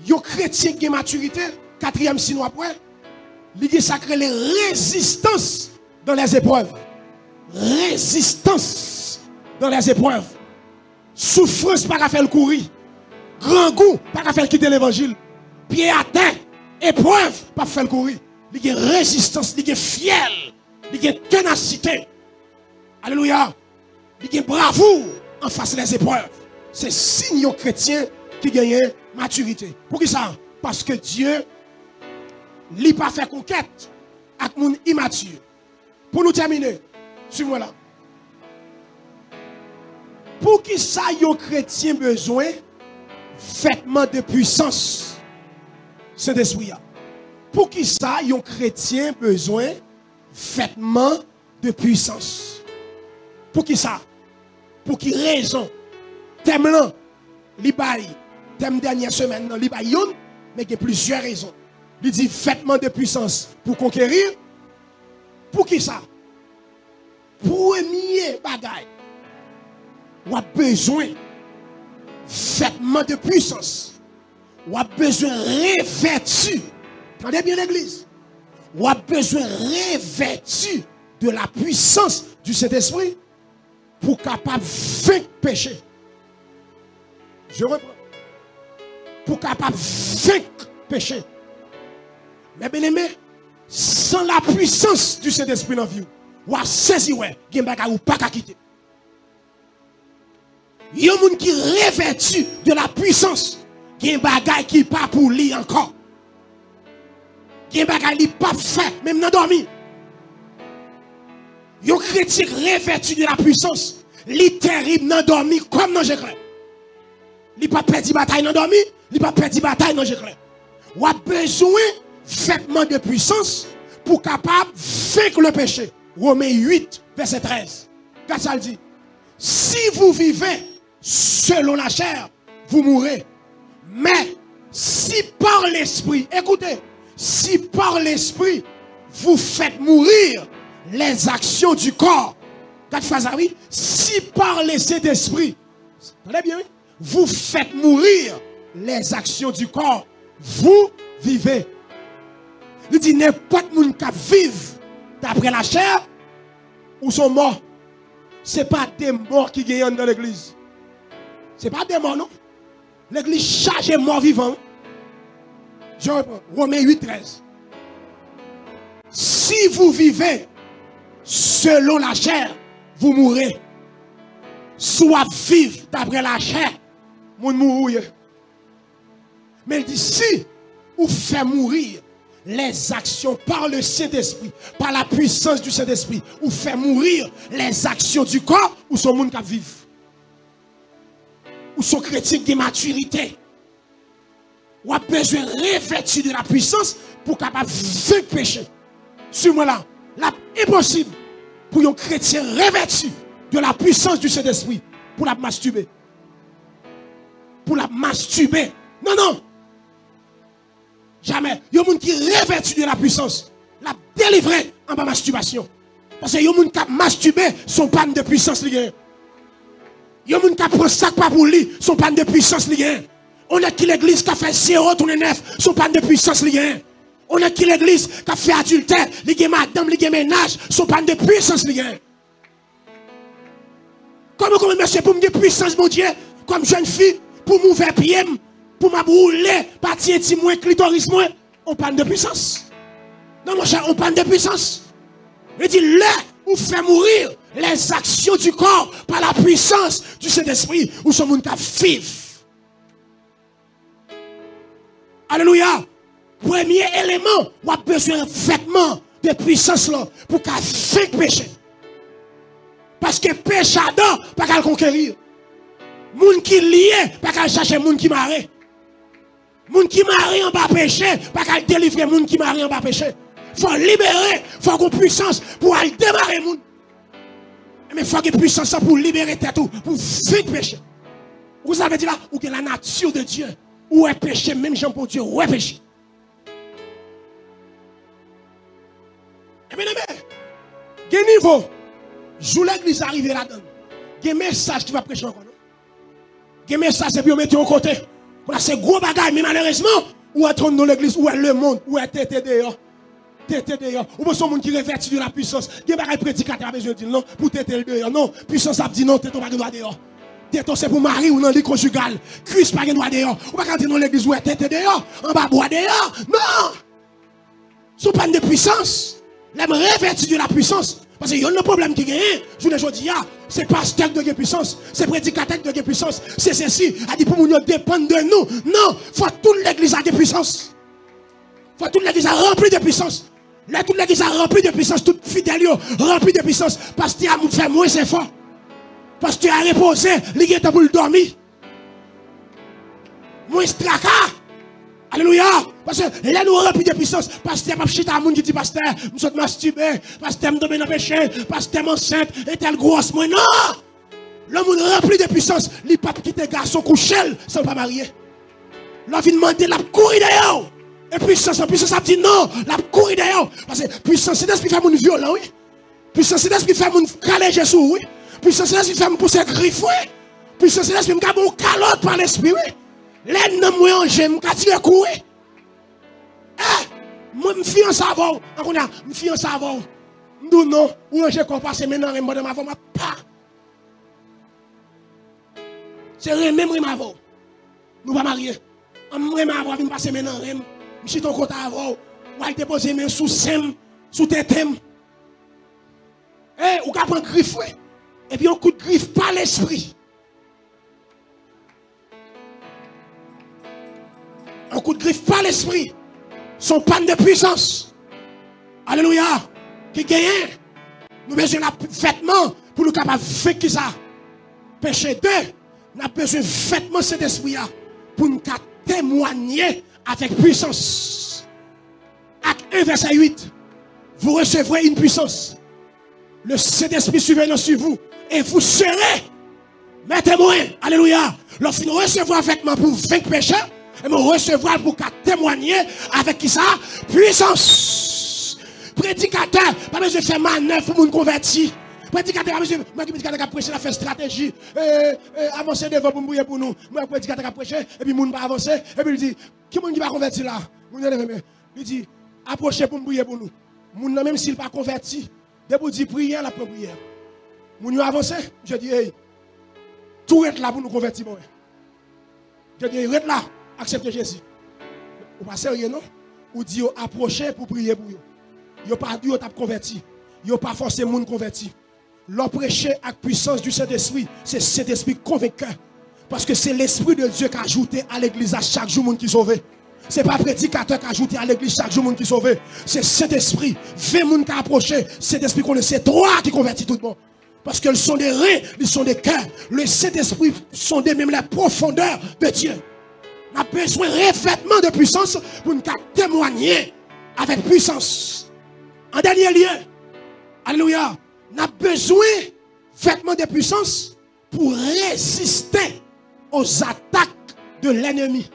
Yo chrétien de maturité, 4e signe après, il sacré les résistances dans les épreuves. Résistance dans les épreuves. Souffrance pas qu'à faire le courir. Grand goût pas qu'à faire quitter l'évangile. Pied à terre, épreuve pas faire le courir. Il y a résistance, il y a fiel, il y a ténacité. Alléluia. Il y a bravoure en face des épreuves. C'est signe chrétien qui gagne maturité. Pour qui ça? Parce que Dieu n'a pas fait conquête avec les gens immatures. Pour nous terminer, suivez-moi là. Pour qui ça, un chrétien besoin vêtement de puissance? Saint-Esprit. Pour qui ça, un chrétien besoin vêtement de puissance? Pour qui ça? Pour qui raison? Thème là, li bail thème dernière semaine li bail yon mais il y a plusieurs raisons. Il dit vêtement de puissance pour conquérir. Pour qui ça? Premier bagaille. Ou a besoin vêtement de puissance. Ou a besoin revêtu. Entendez bien l'église? Ou a besoin revêtu de la puissance du Saint-Esprit pour capable vaincre péché. Je reprends. Pour capable vaincre péché. Mais bien aimé, sans la puissance du Saint-Esprit dans la vie, ou a saisi ouais, il y a ou pas qu'à quitter. Il y a un monde qui revêtu de la puissance, il y a un bagage qui pas pour lui encore. Il y a un bagage qui pas fait, même dans dormi. Il y a un chrétien revêtu de la puissance, il terrible dans dormi comme dans l'éclair. Il pas perdu bataille dans dormi, il pas perdu bataille dans l'éclair. Ou a besoin vêtement de puissance pour capable vaincre le péché. Romains 8, verset 13. Quand ça le dit, si vous vivez selon la chair, vous mourrez. Mais si par l'esprit, écoutez, si par l'esprit, vous faites mourir les actions du corps. Si par le Saint-Esprit, vous faites mourir les actions du corps, vous vivez. Il dit n'importe qui vivre d'après la chair ou sont morts. Ce n'est pas des morts qui gagnent dans l'église. Ce n'est pas des morts, non. L'église chargée morts vivants. Je reprends. Romains 8, 13. Si vous vivez selon la chair, vous mourrez. Soit vivre d'après la chair, vous mourrez. Mais il dit si vous faites mourir les actions par le Saint-Esprit, par la puissance du Saint-Esprit, ou fait mourir les actions du corps, ou son monde qui vivent. Ou son chrétien de maturité. Ou a besoin revêtu de la puissance pour capable vaincre le péché. Sur-moi là, impossible pour un chrétien revêtu de la puissance du Saint-Esprit pour la masturber. Pour la masturber. Non, non. Jamais. Il y a des gens qui revêtu de la puissance. La délivrer en bas masturbation. Parce que il y a des gens qui masturbé son panne de puissance. Il y a des gens qui prennent sac pas pour lui, son panne de puissance. On a qui l'église qui a fait 0 tourner 9, son panne de puissance. On a qui l'église qui a fait adultère, il madame, il ménage, son panne de puissance. Comment monsieur pour me dire puissance, mon Dieu, comme jeune fille, pour m'ouvrir pied, pour m'abrouler, partir petit moins, clitoris moins, on parle de puissance. Non, mon cher, on parle de puissance. Il dit, là, où fait mourir les actions du corps par la puissance du Saint-Esprit, où ce monde vivre. Alléluia. Premier élément, on a besoin de vêtements de puissance là, pour qu'à faire péché. Parce que péché d'or, pas qu'à le conquérir. Moun qui lié, pas qu'à chercher moun qui marre. Moun qui marre en bas péché, pas qu'à délivrer moun qui marre en bas péché. Faut libérer, faut qu'on puissance pour aller démarrer moun. Mais faut que puissance pour libérer tête tout, pour vaincre péché. Vous avez dit là, ou que la nature de Dieu, ou est péché, même Jean pour Dieu, ou est péché. Et bien, quel niveau, joue l'église arrive là-dedans. Quel message qui va prêcher encore? Quel message, et puis on met au côté. C'est gros bagaille, mais malheureusement, ou est dans l'église, ou est le monde, ou est tété dehors. Tété dehors. Ou bien son monde qui revêtit de la puissance. Quel bagaille prédicateur a besoin de dire non, pour tété dehors. Non, puissance a dit non, tété pas droit dehors. Tété c'est pour mari ou dans lit conjugal. Christ pas droit dehors. Ou pas quand dans l'église, ou est tété dehors, en bas bois dehors. Non! Son panne de puissance. L'aime revêtir de la puissance. Parce qu'il y a un problème qui gagne. Je vous dis, c'est pasteur de puissance, c'est prédicateur de puissance, c'est ceci. A dit pour nous dépendre de nous. Non, il faut toute l'église a de puissance. Il faut toute l'église remplie de puissance. Là, toute l'église remplie de puissance, toute fidèle remplie de puissance. Parce que tu as fait moins effort. Parce que tu as reposé, il est pour le dormir. Moins straka. Alléluia. Parce que là, nous remplis de puissance. Pasteur, pas chita moun qui dit pasteur, nous sommes masturbés, pasteur, me tomber dans le péché, pasteur, enceinte, et tel grosse, moi, non. L'homme rempli de puissance, il ne peut pas quitter garçon couché sans pas marier. L'homme vient demander la courir d'ailleurs. Et puissance a dit non, la courir d'ailleurs. Parce que puissance, c'est l'esprit qui fait mon violent, oui. Puissance, c'est l'esprit qui fait mon calé Jésus, oui. Puissance, c'est l'esprit qui fait mon pousser griffe, oui. Puissance, c'est l'esprit qui fait mon calotte par l'esprit, oui. L'ennemi, moi, j'aime, je tire coup, oui. Moi, je me fie en savon. Je me fie en savon. Nous, non, ou j'ai compassé maintenant, je me ma pas. C'est même ma voix. Nous pas marier. On ma voix vient passer maintenant. Je suis ton compte avant. Ou elle dépose mes sous sem, sous tes thèmes. Ou qu'à prendre griffe. Et puis on coup de griffe par l'esprit. Un coup de griffe par l'esprit. Son panne de puissance. Alléluia. Qui gagne. Nous besoin de vêtements pour nous capables de faire qui ça. Péché 2. Nous avons besoin de vêtements de cet esprit pour nous témoigner avec puissance. Acte 1, verset 8. Vous recevrez une puissance. Le Saint-Esprit survenant sur vous. Et vous serez mes témoins. Alléluia. Lorsque nous recevons un vêtement pour vaincre péché, et nous recevons pour témoigner avec qui ça? Puissance. Prédicateur, pas besoin de faire manœuvre pour nous convertir. Prédicateur, moi qui prédicateur qui prêché, la fait stratégie, avancer devant pour mourir pour nous. Moi prédicateur qui prêché, et puis moun pas avancer, et puis il dit, qui moun qui va convertir là? Il dit, approchez pour mourir pour nous. Moun même s'il pas converti, dès pour dire prière, la prière. Moun yo avancé, je dis, hey, tout est là pour nous convertir. Je dis, reste là, acceptez Jésus. Ou pas sérieux, non? Ou dit, approchez pour prier pour vous. Yo pas dit, yo t'a converti. Yo pas forcé moun converti. L'on prêcher avec puissance du Saint-Esprit, c'est cet esprit convaincant. Parce que c'est l'Esprit de Dieu qui a ajouté à l'église à chaque jour moun qui sauvé. Ce n'est pas prédicateur qui a ajouté à l'église chaque jour moun qui sauvé. C'est cet esprit. 20 moun qui a approché. Cet esprit connaît ces trois qui convertit tout le monde. Parce qu'ils sont des reins, ils sont des cœurs. Le Saint-Esprit sont des même la profondeur de Dieu. On a besoin de revêtement de puissance pour nous témoigner avec puissance. En dernier lieu, alléluia, on a besoin de vêtements de puissance pour résister aux attaques de l'ennemi.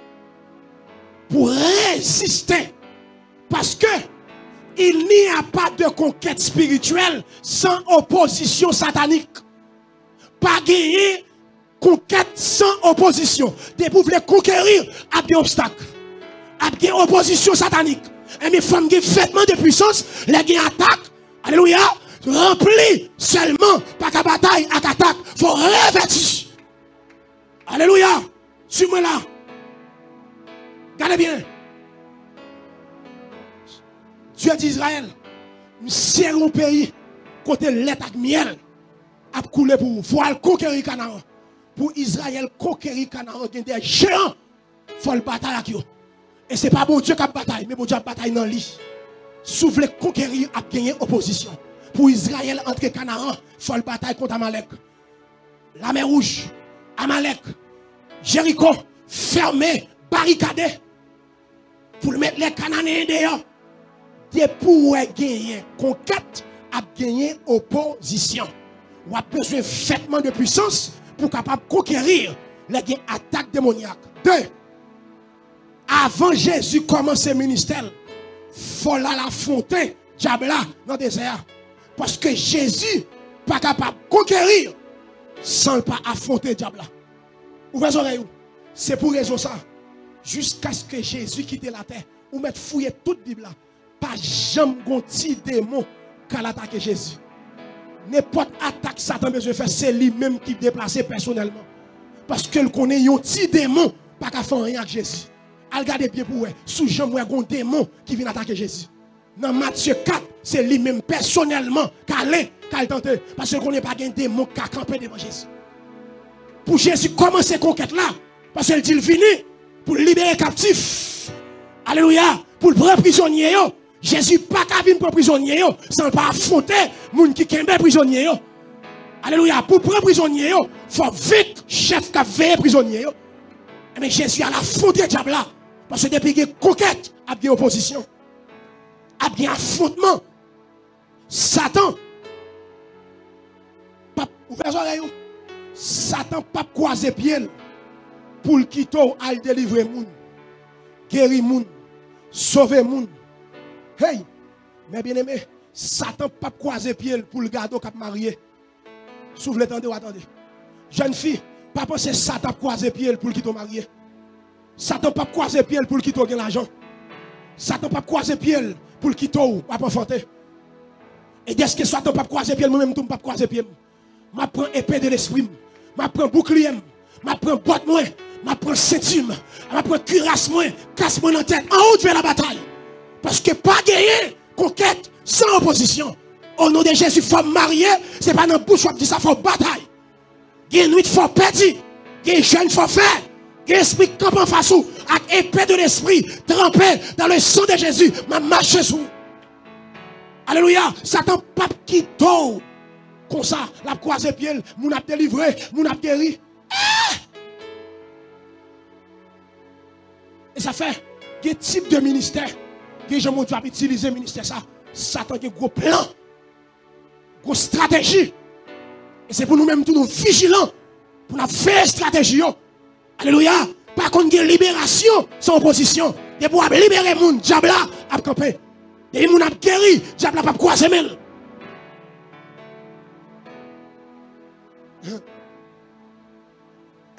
Pour résister. Parce que il n'y a pas de conquête spirituelle sans opposition satanique. Pas gagner conquête sans opposition. Des vous voulez conquérir à des obstacles. À des oppositions sataniques. Et mes femmes qui vêtements de puissance, les qui attaquent, alléluia, remplis seulement par la bataille à attaque. Il faut revêtir. Alléluia. Suis-moi là. Regardez bien. Dieu d'Israël, c'est un pays, côté lait avec miel, a coulé pour vous. Faut conquérir Canaan. Pour Israël conquérir Canaan, il y a des géants. Il faut le bataille avec eux. Et ce n'est pas bon Dieu qui a bataille, mais bon Dieu qui a bataille dans le lit. Si vous voulez conquérir, à gagner opposition. Pour Israël, entre Canaan, il faut le bataille contre Amalek. La mer Rouge, Amalek, Jéricho, fermé, barricadé. Pour mettre les Cananéens dehors. Des pour gagner conquête, à gagner opposition. Ou a besoin de vêtements de puissance pour capable conquérir les attaques démoniaques. 2. Avant Jésus commencer le ministère, il faut l'affronter, diable dans le désert. Parce que Jésus n'est pas capable de conquérir sans ne pas affronter le diable. Ouvrez les oreilles. C'est pour raison ça. Jusqu'à ce que Jésus quitte la terre, ou mettre fouiller toute la Bible là. Pas jamais un petit démon qui a attaqué Jésus. N'importe attaque Satan besoin de faire, c'est lui-même qui déplace personnellement. Parce que le connaît un petit démon, pas qu'à faire rien avec Jésus. Regardez bien pour vous, sous jamais un démon qui vient attaquer Jésus. Dans Matthieu 4, c'est lui-même personnellement qui a tenté. Parce qu'il ne connaît pas un démon qui a campé devant Jésus. Pour Jésus commencer cette conquête là, parce qu'il dit il venu pour libérer les captifs. Alléluia. Pour le prendre prisonnier. Jésus pas qu'à venir pour prisonnier sans pas affronter les gens qui sont prisonniers. Alléluia. Pour prendre prisonnier, il faut vite chef qui a veillé prisonnier. Mais Jésus a affronté le diable là. Parce que depuis qu'il y a conquête, il y a opposition. Il y a affrontement. Satan. Ouvrez les oreilles. Satan pas croiser pied pour le quitter à délivrer moun, guérir moun, sauver moun. Hey, mes bien-aimés, Satan pas croiser pied pour le garder cap marié. S'ouvre le temps de attendre. Jeune fille, pas penser Satan croiser pied pour le quitter marié. Satan pas croiser pied pour le quitter l'argent. Satan pas croiser pied pour le quitter ou pas enfanter. Et dès que Satan pas croiser pied, moi-même tout pas croiser pied. Je prends épée de l'esprit, je prends bouclier, je prends botte moi, je prends ceinture, je prends cuirasse moi, casse moi dans la tête, en route vers la bataille. Parce que pas gagner, conquête sans opposition. Au nom de Jésus, il faut marier, ce n'est pas dans la bouche, il faut bataille. Il y a une nuit, il faut perdre, il y a une jeune, il faut faire. Il y a un esprit qui campe en face, avec épée de l'esprit, trempé dans le sang de Jésus, ma marche sous. Alléluia, Satan pas qui dort. Comme ça, la croisé pied, moun a délivré, moun a guéri. Et ça fait, quel type de ministère, que je vais utiliser ministère ça, Satan a un gros plan, gros stratégie. Et c'est pour nous-mêmes, tous nous vigilants, pour nous faire stratégie. Alléluia. Par contre, il y a libération sans opposition. Et pour libérer les gens, diable a campé. Et les gens a guéri, diable a pas croisé même.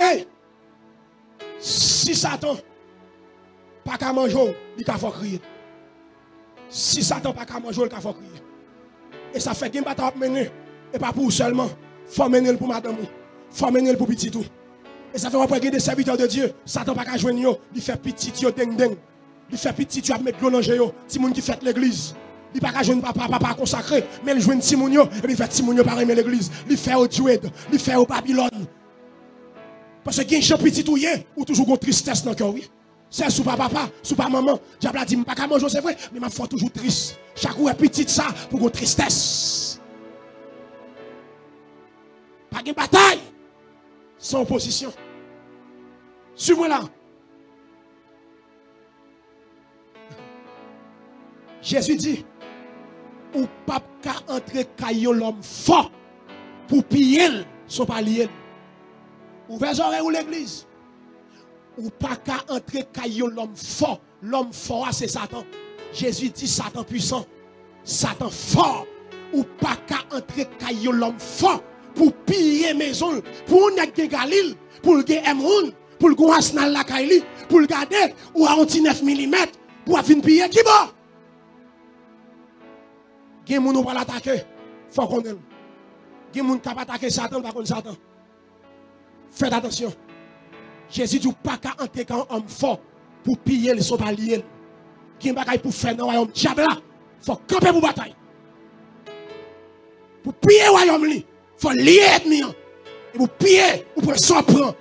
Hey, si Satan pas qu'à manger, il faut crier. Si Satan pas qu'à manger, il faut crier. Et ça fait qu'il n'y a pas de mener. Et pas pour seulement. Il faut mener pour madame. Il faut mener pour petit tout. Et ça fait après qu'il y a des serviteurs de Dieu. Satan pas qu'à joindre. Il fait petit yo ding ding. Il fait petit yo à mettre l'eau dans le si moun qui fait l'église. Il pas qu'à joindre papa consacré. Mais il joint Simon yo. Et il fait Simon yo par aimer l'église. Il fait au Jude. Il fait au Babylone. Parce qu'il y a un champ petit tout ou toujours une tristesse dans le cœur. C'est sous papa, sous papa, maman. Diable a dit, je ne peux pas manger, c'est vrai, mais ma foi toujours triste. Chaque fois, petit ça pour une tristesse. Pas de bataille sans opposition. Suis-moi là. Jésus dit, ou pas qu'à entrer caillou l'homme fort pour piller son palier. Ouvrez les oreilles ou l'église. Ou pas qu'à entrer caillou l'homme fort. L'homme fort, c'est Satan. Jésus dit Satan puissant. Satan fort. Ou pas qu'à entrer caillou l'homme fort. Pour piller maison. Pour nous Galil. Pour le Emerald. Pour le Arsenal la Kaili. Pour le garder. Ou à 9 mm. Pour venir piller. Qui va? Qui est moun pas l'attaquer. Faut qu'on aime. Qui est moun qui pas attaquer Satan. Pas contre Satan. Faites attention. Jésus dit pas qu'à entrer quand homme fort pour piller les paliers. Qui n'est pas pour faire dans le royaume diable là. Il faut camper pour bataille. Pour piller le royaume, il faut lier l'ennemi. Et pour piller, ou pour s'en prendre.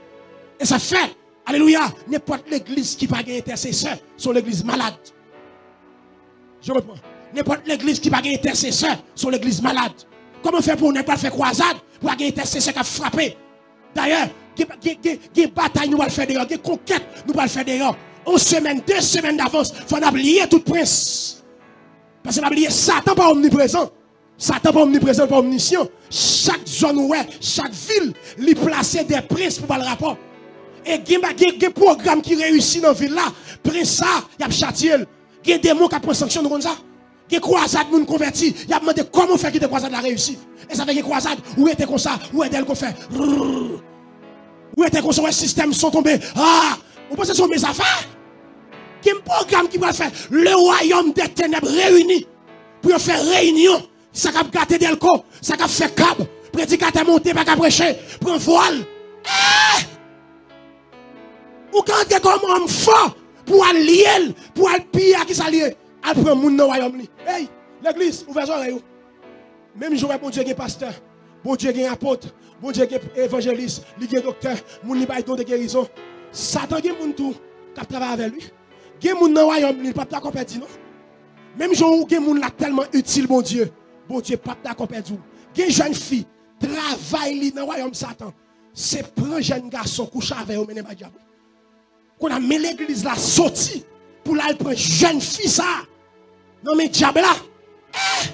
Et ça fait, alléluia, n'importe l'église qui n'a pas d'intercesseur, c'est l'église malade. Je reprends. N'importe l'église qui n'a pas d'intercesseur, c'est l'église malade. Comment faire pour ne pas faire croisade, pour avoir un intercesseur qui a frappé? D'ailleurs, des batailles nous allons faire dehors, des conquêtes nous allons faire dehors. Une semaine, 2 semaines d'avance, il faut oublier tout prince. Parce qu'on a oublié Satan pas omniprésent. Satan pas omniprésent, pas omniscient. Chaque zone, ouais, chaque ville, il place des princes pour le rapport. Et il y a des programmes qui réussissent dans la ville là. Prince ça, il y a châtié. Il y a des démons qui prennent sanction comme ça. Il y a des croisades qui convertis. Il y a demandé comment faire que des croisades la réussissent. Et ça fait des croisades, où était comme ça, où est-elle qu'on fait? Où était qu'on les systèmes sont tombés? Ah! Vous pensez que ce sont mes affaires? Quel programme qui va faire le royaume des ténèbres réuni pour faire réunion? Ça va gâter Delco, ça va faire cab, prédicateur monter, pas qu'à prêcher, prendre voile. Eh! Ou quand tu es comme homme fort pour allier, pour aller piller à qui s'allier, après mon dans le royaume. Hey, l'église, ouvrez les oreilles. Même jour, bon Dieu, qui est pasteur, bon Dieu, qui est apôtre, bon Dieu, qui est évangéliste, qui est docteur, mon li ba don de guérison. Satan, qui est mon tout, qui travaille avec lui. Qui est mon dans le royaume, il ne peut pas compétir, non? Même jour où qui est mon là tellement utile, bon Dieu, pas d'accord perdre. Qui jeune fille, travaille dans le royaume Satan. C'est prendre jeune garçon coucher avec eux, mais pas diable. Qu'on a mis l'église là sorti pour la prendre jeune fille ça. Non mais diable là. Eh!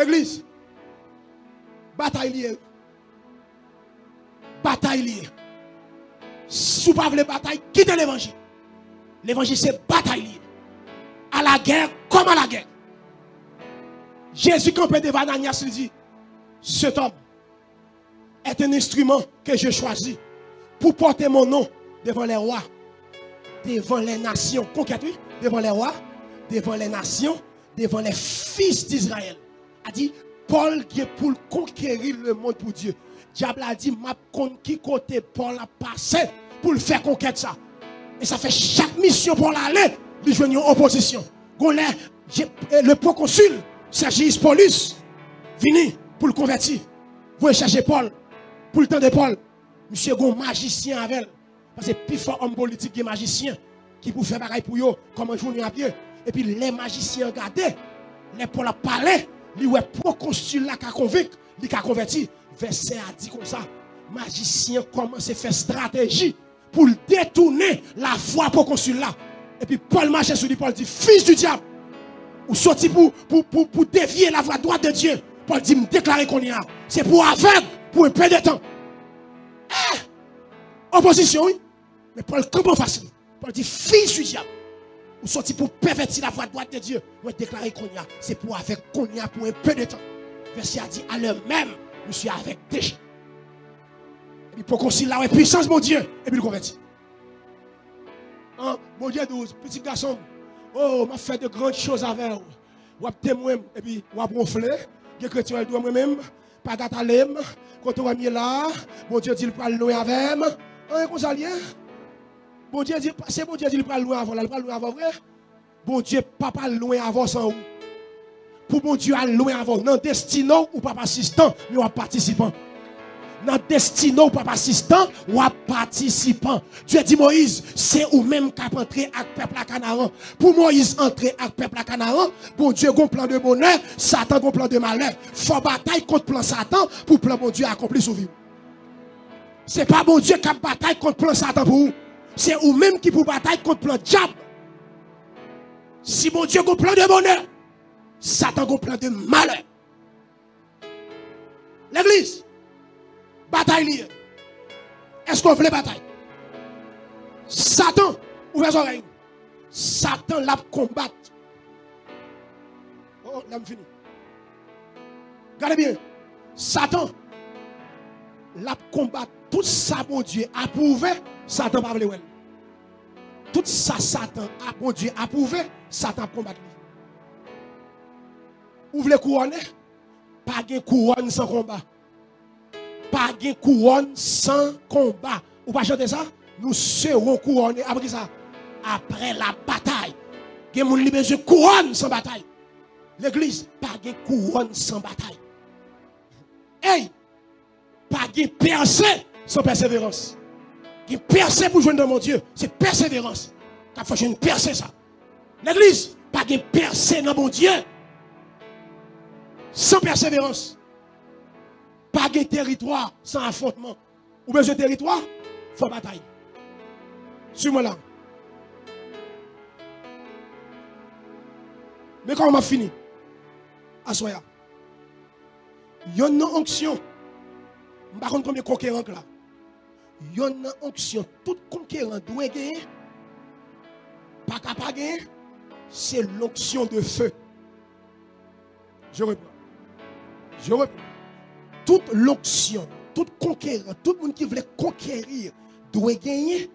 L'église, bataille liée. Bataille liée. Si vous ne voulez pas bataille, quittez l'évangile. L'évangile, c'est bataille liée. À la guerre comme à la guerre. Jésus, campé devant Ananias, il dit, cet homme est un instrument que je choisis pour porter mon nom devant les rois, devant les nations. Conquête, oui, devant les rois, devant les nations, devant les fils d'Israël. A dit, Paul qui est pour conquérir le monde pour Dieu. Diable a dit, m'a qui côté Paul a passé pour le faire conquête ça. Et ça fait chaque mission pour l'aller, lui joindre en opposition. Le proconsul, Sergius Paulus, vini pour le convertir. Vous cherchez Paul, pour le temps de Paul. Monsieur est un magicien avec. Parce que plus fort homme politique que magicien qui peut faire pareil pour eux, comme un journée à pied. Et puis les magiciens regardent, les Paul a parlé, lui ouais proconsul là qui a convaincu, lui qui a converti. Verset a dit comme ça, magicien commence à faire stratégie pour détourner la foi proconsul là. Et puis Paul marche sur lui, Paul dit, fils du diable, ou sorti pour dévier la voie droite de Dieu. Paul dit, me déclarer qu'on y a. C'est pour aveugle, pour un peu de temps. Opposition, oui. Mais Paul campe facile. Paul dit, fils du diable, ou sorti pour pervertir la voie droite de Dieu. Ou déclarer qu'on y a. C'est pour aveugle qu'on y a pour un peu de temps. Verset a dit, à l'heure même, je suis avec déjà. Et puis pour concilier la puissance, mon Dieu, et puis le convertit. Hein? Mon Dieu, 12, petit garçon. Oh, m'a fait de grandes choses avec vous. Ou témoin, et puis ou ronfler. Les chrétiens, ils doivent moi-même, pas d'atalem. Quand on est là, mon Dieu dit, il parle loin avec moi. Hein, qu'on s'allie. Bon Dieu dit, c'est bon Dieu dit, il parle loin avant, il parle loin avant, vrai. Bon Dieu, papa loin avant sans vous. Pour mon Dieu, à loin avant. Dans destinant ou pas assistant, mais ou participant. Dans destinant ou pas assistant, ou participant. Dieu dit Moïse, c'est ou même qui a entré avec peuple à Canaan. Pour Moïse entrer avec peuple à Canaan, bon Dieu a un plan de bonheur, Satan a un plan de malheur. Faut bataille contre plan Satan pour plan bon Dieu accomplir sur vie. C'est pas bon Dieu qui a bataille contre plan Satan pour vous. C'est ou même qui pour bataille contre plan diable. Si bon Dieu a un plan de bonheur, Satan a un plan de malheur. L'église, bataille liée. Est-ce qu'on veut bataille? Satan, ouvrez les oreilles. Satan l'a combattre. Oh, là, je finis. Regardez bien. Satan l'a combattre. Tout ça, mon Dieu, approuvé. Satan pas voulu. Tout ça, Satan, mon Dieu, approuvé. Satan combattre. Vous voulez couronner? Pas de couronne sans combat. Pas de couronne sans combat. Vous pas chanter ça? Nous serons couronnés après ça. Après la bataille. Il y a des besoin de couronne sans bataille. L'église, pas de couronne sans bataille. Hey! Pas de percée sans persévérance. Qui percée pour joindre mon Dieu, c'est persévérance. Il faut une percée ça. L'église, pas de percée dans mon Dieu. Sans persévérance. Pas de territoire sans affrontement. Ou besoin de territoire, il faut bataille. Suis-moi là. Mais quand on a fini, assoya. Il y a une onction. Je ne sais pas combien de conquérants là. Il y a une onction. Tout conquérant doit gagner. Pas capable de gagner. C'est l'onction de feu. Je reprends. Je reprends. Toute l'onction, tout conquérant, tout le monde qui voulait conquérir doit gagner,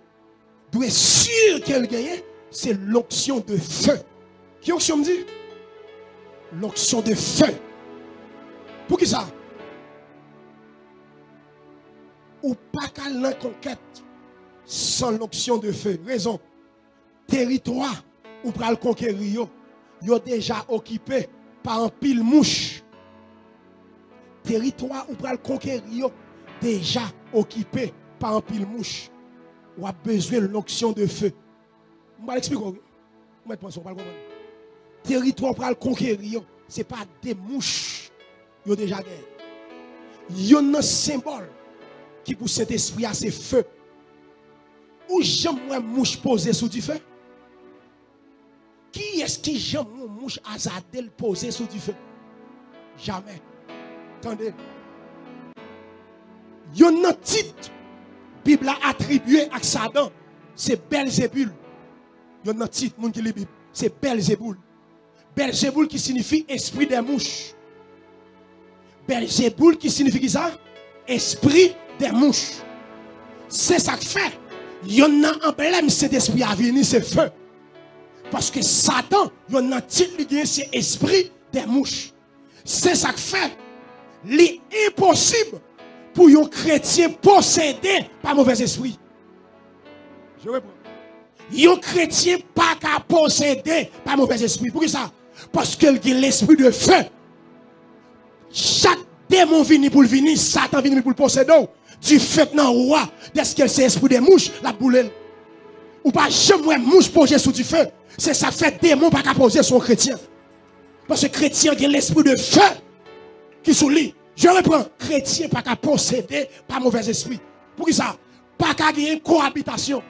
doit être sûr qu'elle gagne, c'est l'onction de feu. Qui onction me dit? L'onction de feu. Pour qui ça? Ou pas qu'à la conquête sans l'onction de feu. Raison. Territoire ou pour le conquérir, yo déjà occupé par un pile mouche. Territoire ou pour le conquérir, déjà occupé par un pile mouche. Ou a besoin de l'onction de feu. Je vais l'expliquer. Je vais comprendre. Territoire pour le conquérir, ce n'est pas des mouches. Ils ont déjà gagné. Il y a un symbole qui pour cet esprit à ces feux. Ou j'aime une mouche posée sous du feu? Qui est-ce qui j'aime une mouche azadelle posée sous du feu? Jamais. Attendez. Il y a un titre, Bible a attribué à Satan, c'est Belzébul. Il y a un titre, mon qui lit Bible, c'est Belzébul. Belzébul qui signifie esprit des mouches. Belzébul qui signifie ça? Esprit des mouches. C'est ça que fait. Il y a un emblème, cet esprit à venir, c'est feu. Parce que Satan, il y a un titre, c'est esprit des mouches. C'est ça que fait. L'impossible pour un chrétien possédé par mauvais esprit. Je réponds. Un chrétien pas qu'à posséder par mauvais esprit. Pourquoi ça? Parce qu'il a l'esprit de feu. Chaque démon vient pour le venir, Satan vient pour le posséder. Du fait dans le roi, dès que c'est l'esprit des mouches, la boule. Ou pas jamais mouche poser sous du feu. C'est ça fait démon pas qu'à poser sur un chrétien. Parce que chrétien a l'esprit de feu qui sous lui. Je reprends, chrétien pas qu'à posséder par mauvais esprit. Pourquoi ça? Pas qu'à gagner cohabitation.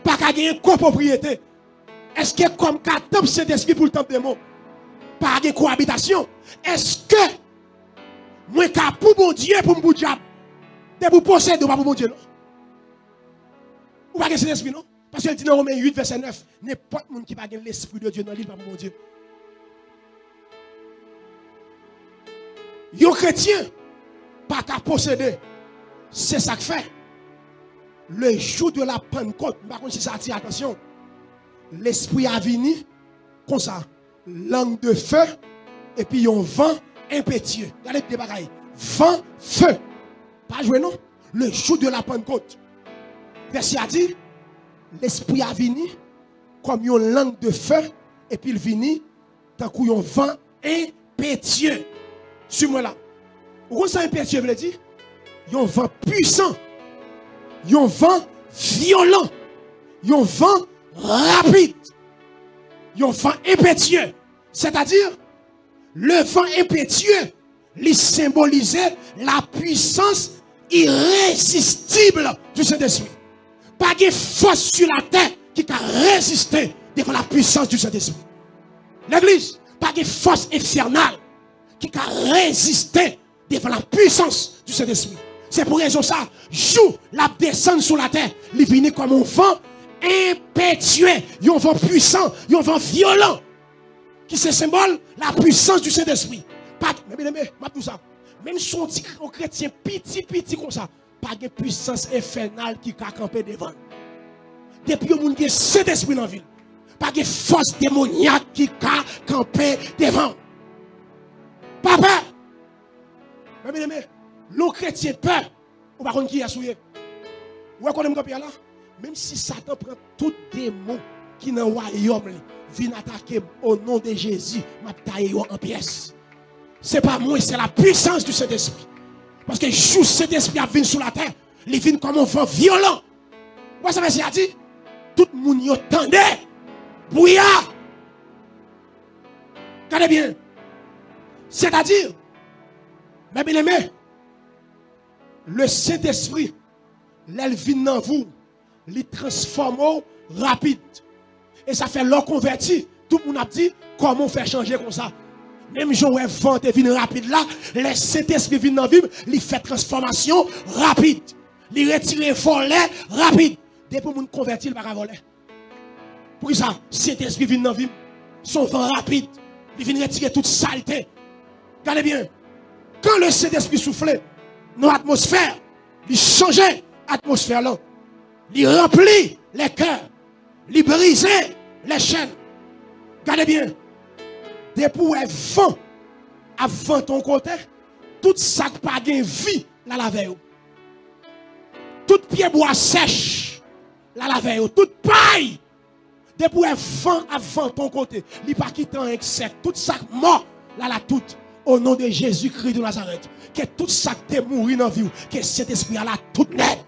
Pas qu'à gagner copropriété. Est-ce que comme qu'à temple cet esprit pour le temple des mots? Pas de cohabitation. Est-ce que moi qu'à pour mon Dieu pour mon diable? De vous posséder ou pas pour mon Dieu non? Ou pas que cet esprit non? Parce qu'il dit dans Romains 8 verset 9, n'importe qui qui pas l'esprit de Dieu dans l'île pas pour mon Dieu. Yon chrétien, pas qu'à posséder. C'est ça que fait. Le jour de la Pentecôte, par contre, si ça attire attention, l'esprit a venu, comme ça, langue de feu, et puis un vent impétueux. Regardez les bagailles. Vent, feu. Pas joué, non? Le jour de la Pentecôte. Verset a dit, l'esprit a venu, comme une langue de feu, et puis il vient, tant qu'il y a un vent impétueux. Suis-moi là. Où ça impétueux veut dire? Il y a un vent puissant. Il y a un vent violent. Il y a un vent rapide. Il y a un vent impétueux. C'est-à-dire, le vent impétueux, il symbolisait la puissance irrésistible du Saint-Esprit. Pas de force sur la terre qui a résisté devant la puissance du Saint-Esprit. L'église, pas de force infernale qui a résisté devant la puissance du Saint-Esprit. C'est pour raison ça, joue la descente sur la terre, il vient comme un vent impétueux, un vent puissant, un vent violent, qui se symbole la puissance du Saint-Esprit. Même si on dit aux chrétiens petit comme ça, pas de puissance infernale qui a campé devant. Depuis le monde qui est Saint-Esprit dans la ville, pas de force démoniaque qui a campé devant. Papa, le chrétien peur, ou par contre qui est souillé. Ou est-ce qu'on là? Même si Satan prend tout démon qui dans le royaume, vient attaquer au nom de Jésus, m'a taillé en pièces. Ce n'est pas moi, c'est la puissance du Saint-Esprit. Parce que juste cet esprit a venu sur la terre, il vient comme un vent violent. Vous savez ce qu'il a dit? Tout le monde y attendait. Bouillard. Regardez bien. C'est-à-dire, mes bien-aimés, le Saint-Esprit, il vient dans vous, il transforme rapide. Et ça fait l'or converti. Tout le monde a dit, comment faire changer comme ça? Même si on est vent et vient rapide là, le Saint-Esprit vient dans vous, il fait transformation rapide. Il retire volet rapide. Depuis que vous convertir, il ne va pas voler. Pour ça, Saint-Esprit vient dans vous, son vent rapide. Il vient retirer toute saleté. Regardez bien. Quand le Saint-Esprit soufflait, notre atmosphère, il changeait l'atmosphère là. Il remplit les cœurs. Il brisait les chaînes. Regardez bien. Depuis le vent, avant ton côté, tout ça qui n'a pas de vie, la lave. Tout pied bois sèche, la lave. Toute paille. Depuis le vent, avant ton côté, il n'y a pas quitté un insecte. Tout ça mort, la toute. Au nom de Jésus-Christ de Nazareth, que tout ça qui est mort dans la vie, que cet esprit a la toute net.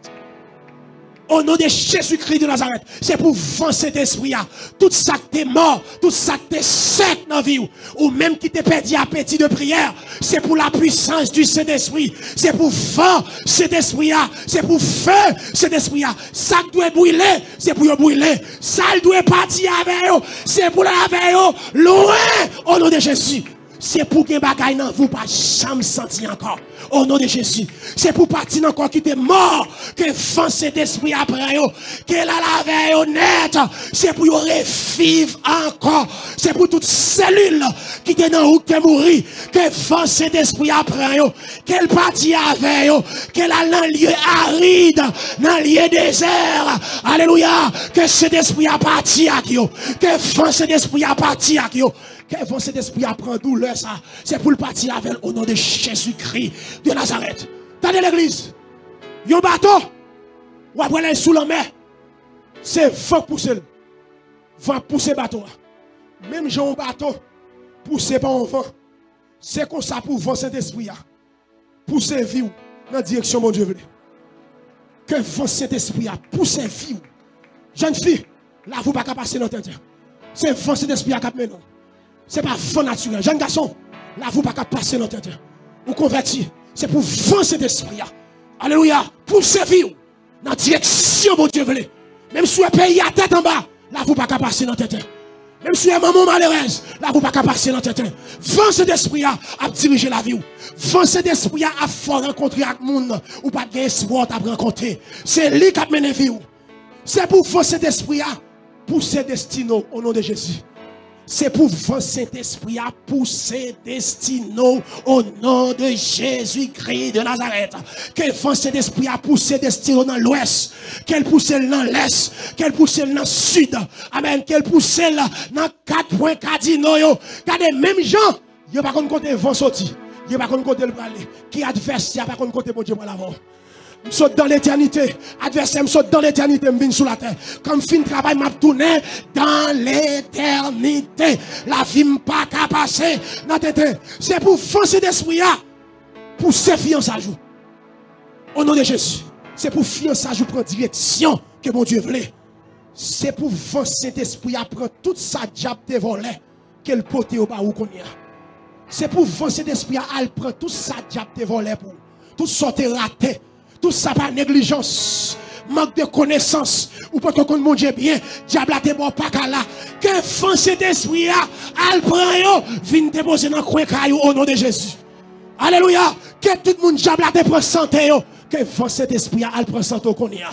Au nom de Jésus-Christ de Nazareth, c'est pour vendre cet esprit. Tout ça qui est mort, tout ça qui est sec dans la vie, ou même qui t'est perdu appétit de prière, c'est pour la puissance du Saint-Esprit. C'est pour vendre cet esprit. C'est pour feu cet esprit. Ça doit brûler, c'est pour brûler. Ça doit partir avec eux, c'est pour la avec eux. Loin, au nom de Jésus. C'est pour que bagaille dans vous pas jamais senti encore. Au nom de Jésus. C'est pour partir encore qui était mort. Que vent cet esprit après yo. Que la lave honnête. C'est pour revivre encore. C'est pour toute cellule qui était dans ou qui est mouru. Que vent cet esprit après yo. Qu'elle partit avec yo. Qu'elle a dans lieu aride. Dans lieu désert. Alléluia. Que cet esprit a parti avec yo. Que vent cet esprit a parti avec yo. Que vent cet esprit a prendre douleur ça. C'est pour le partir avec au nom de Jésus-Christ de Nazareth. Tenez l'église. Yon bateau. Ou après aller sous la mer. C'est vent pousser. Vent pousser bateau. Même Jean bateau. Pousser par un vent. C'est comme ça pour vent cet esprit. Pousser vie dans la direction mon Dieu veut. Que vent cet esprit a pousser vie. Jeune fille. Là vous pas passer dans tête. C'est vent cet esprit a cap maintenant. C'est pas vent naturel. Jeune garçon. Là vous pas passer dans tête. Ou converti. C'est pour vent cet esprit. Alléluia. Pour servir dans la direction mon Dieu veut. Même si vous pays à tête en bas, là vous pas passer dans tête. Même si vous êtes maman malheureuse, là vous pas passer dans tête. Vent cet esprit a diriger la vie. Vent cet esprit a fort rencontrer avec monde ou pas de espoir à rencontrer. C'est lui qui a mené vie. C'est pour vent cet esprit a pousser destinaux au nom de Jésus. C'est pour vent Saint-Esprit à pousser destinaux au nom de Jésus-Christ de Nazareth. Quel vent Saint-Esprit a poussé destinaux dans l'ouest, qu'elle pousse dans l'est, qu'elle pousse dans le sud. Amen. Qu'elle pousse dans 4 points cardinaux. Regardez, même gens, il n'y a pas de côté vent sorti. Il n'y a pas de côté le parler. Qui adversaire, il n'y a pas de côté mon Dieu pour l'avant. Je saute dans l'éternité. Adversaire, je saute dans l'éternité, je viens sur la terre. Comme fin de travail, je tourne dans l'éternité. La vie n'est pas qu'à passer dans l'éternité. C'est pour forcer d'esprit, pour se fiancer à jour. Au nom de Jésus. C'est pour fiancer à jour, prendre direction que mon Dieu voulait. C'est pour forcer d'esprit à prendre toute sa diable de voler, qu'elle pote au bas où qu'on y a. C'est pour forcer d'esprit à prendre toute sa diable de voler pour tout sortir raté. Tout ça par négligence, manque de connaissance, ou pas qu'on mon Dieu bien, diable a te bon pas qu'à là. Que font cet esprit al prend yo, vient déposer dans coin caillou au nom de Jésus. Alléluia. Que tout le monde diable a te prend santé yo. Que font cet esprit al prend santé qu'on y a.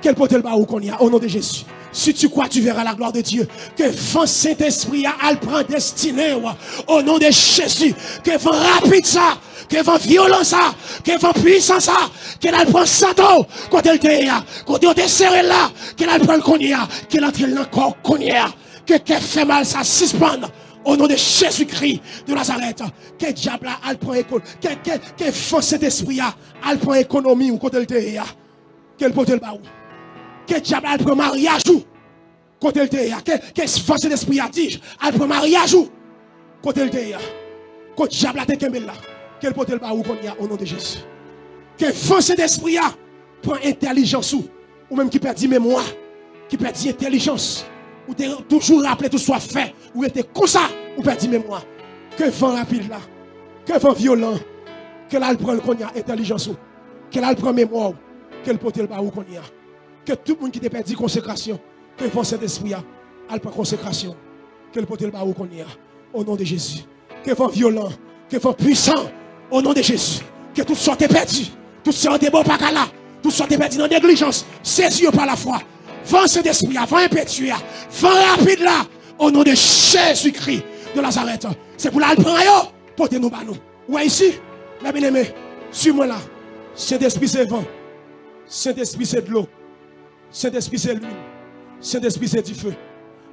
Quel pote le bas ou qu'on y a au nom de Jésus. Si tu crois, tu verras la gloire de Dieu. Que vent Saint-Esprit a prend destinée au nom de Jésus. Que vent rapide ça, que vent violent ça, que vent puissant ça, qu'elle prend santo, quand elle te y a, quand elle te serre là, qu'elle prend le cognac, qu'elle entre dans le corps cognac, que fait mal ça suspend. Au nom de Jésus-Christ de Nazareth, que diable a prend école, que vent Saint-Esprit a prend économie ou quand elle te y a, qu'elle porte le bas. Que diable a pris mariage ou côté le théâ que force d'esprit a dit a pris mariage ou côté le théâ que diable a te kembel là quel porte le bas ou qu'on y a au nom de Jésus que force d'esprit a prend intelligence ou même qui perd mémoire qui perd intelligence ou toujours rappeler tout soit fait ou était comme ça ou perd mémoire que vent rapide là que vent violent que là prend qu'on y a intelligence ou que là prend mémoire quel porte le bas ou qu'on y a. Que tout le monde qui te perdu consécration, que vent cet esprit a prend consécration, que le pote le baou qu'on y a, au nom de Jésus. Que vent violent, que vent puissant, au nom de Jésus. Que tout soit perdu, tout soit de bon pas là, tout soit perdu dans la négligence, saisi par la foi. Vent cet esprit, vent impétueux, vent rapide là, au nom de Jésus-Christ de Nazareth. C'est pour la prendre, portez-nous par nous. Ouais, ici, mes bien-aimés, suis-moi là. Saint-Esprit, c'est vent. Saint-Esprit, c'est de l'eau. Saint-Esprit, c'est l'huile. Saint-Esprit, c'est du feu.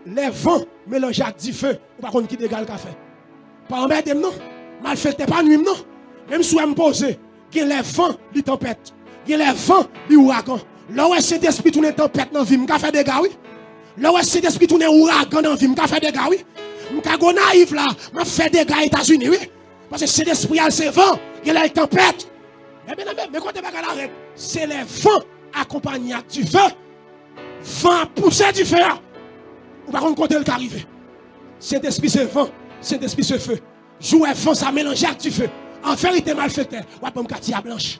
Les vents mélangés avec du feu, par contre, qui dégage le café. Par exemple, non, mal fait, pas nuit, non. Même si on me pose, il y a les vents, les tempêtes. Il y a les vents, les ouragans. Là où Saint-Esprit tourne tempête dans la vie, il fait des dégâts, oui. Là où Saint-Esprit tourne ouragan dans la vie, il fait des dégâts, oui. Je suis naïf là, je fais des dégâts aux États-Unis, oui. Parce que Saint-Esprit, c'est vent, il y a les tempêtes. Mais quand tu vas c'est les vents accompagnés du feu. Vent pousser du feu. Ou par contre, quand elle est arrivé. Saint-Esprit, c'est vent. Saint-Esprit, c'est feu. Jouer vent, ça mélange avec du feu. En vérité, malfaiteur. Ou pas me quartier blanche.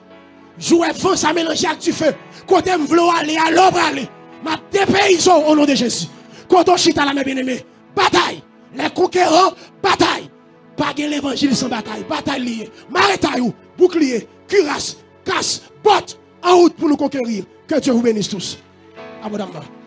Jouer vent, ça mélange avec du feu. Quand elle veut aller, à l'ombre aller. Ma dépaysant au nom de Jésus. Quand on chita la main bien-aimée. Bataille. Les conquérants, bataille. Pas de l'évangile sans bataille. Bataille liée. Maretaille, bouclier, cuirasse, casse, botte, en route pour nous conquérir. Que Dieu vous bénisse tous. Abondamment.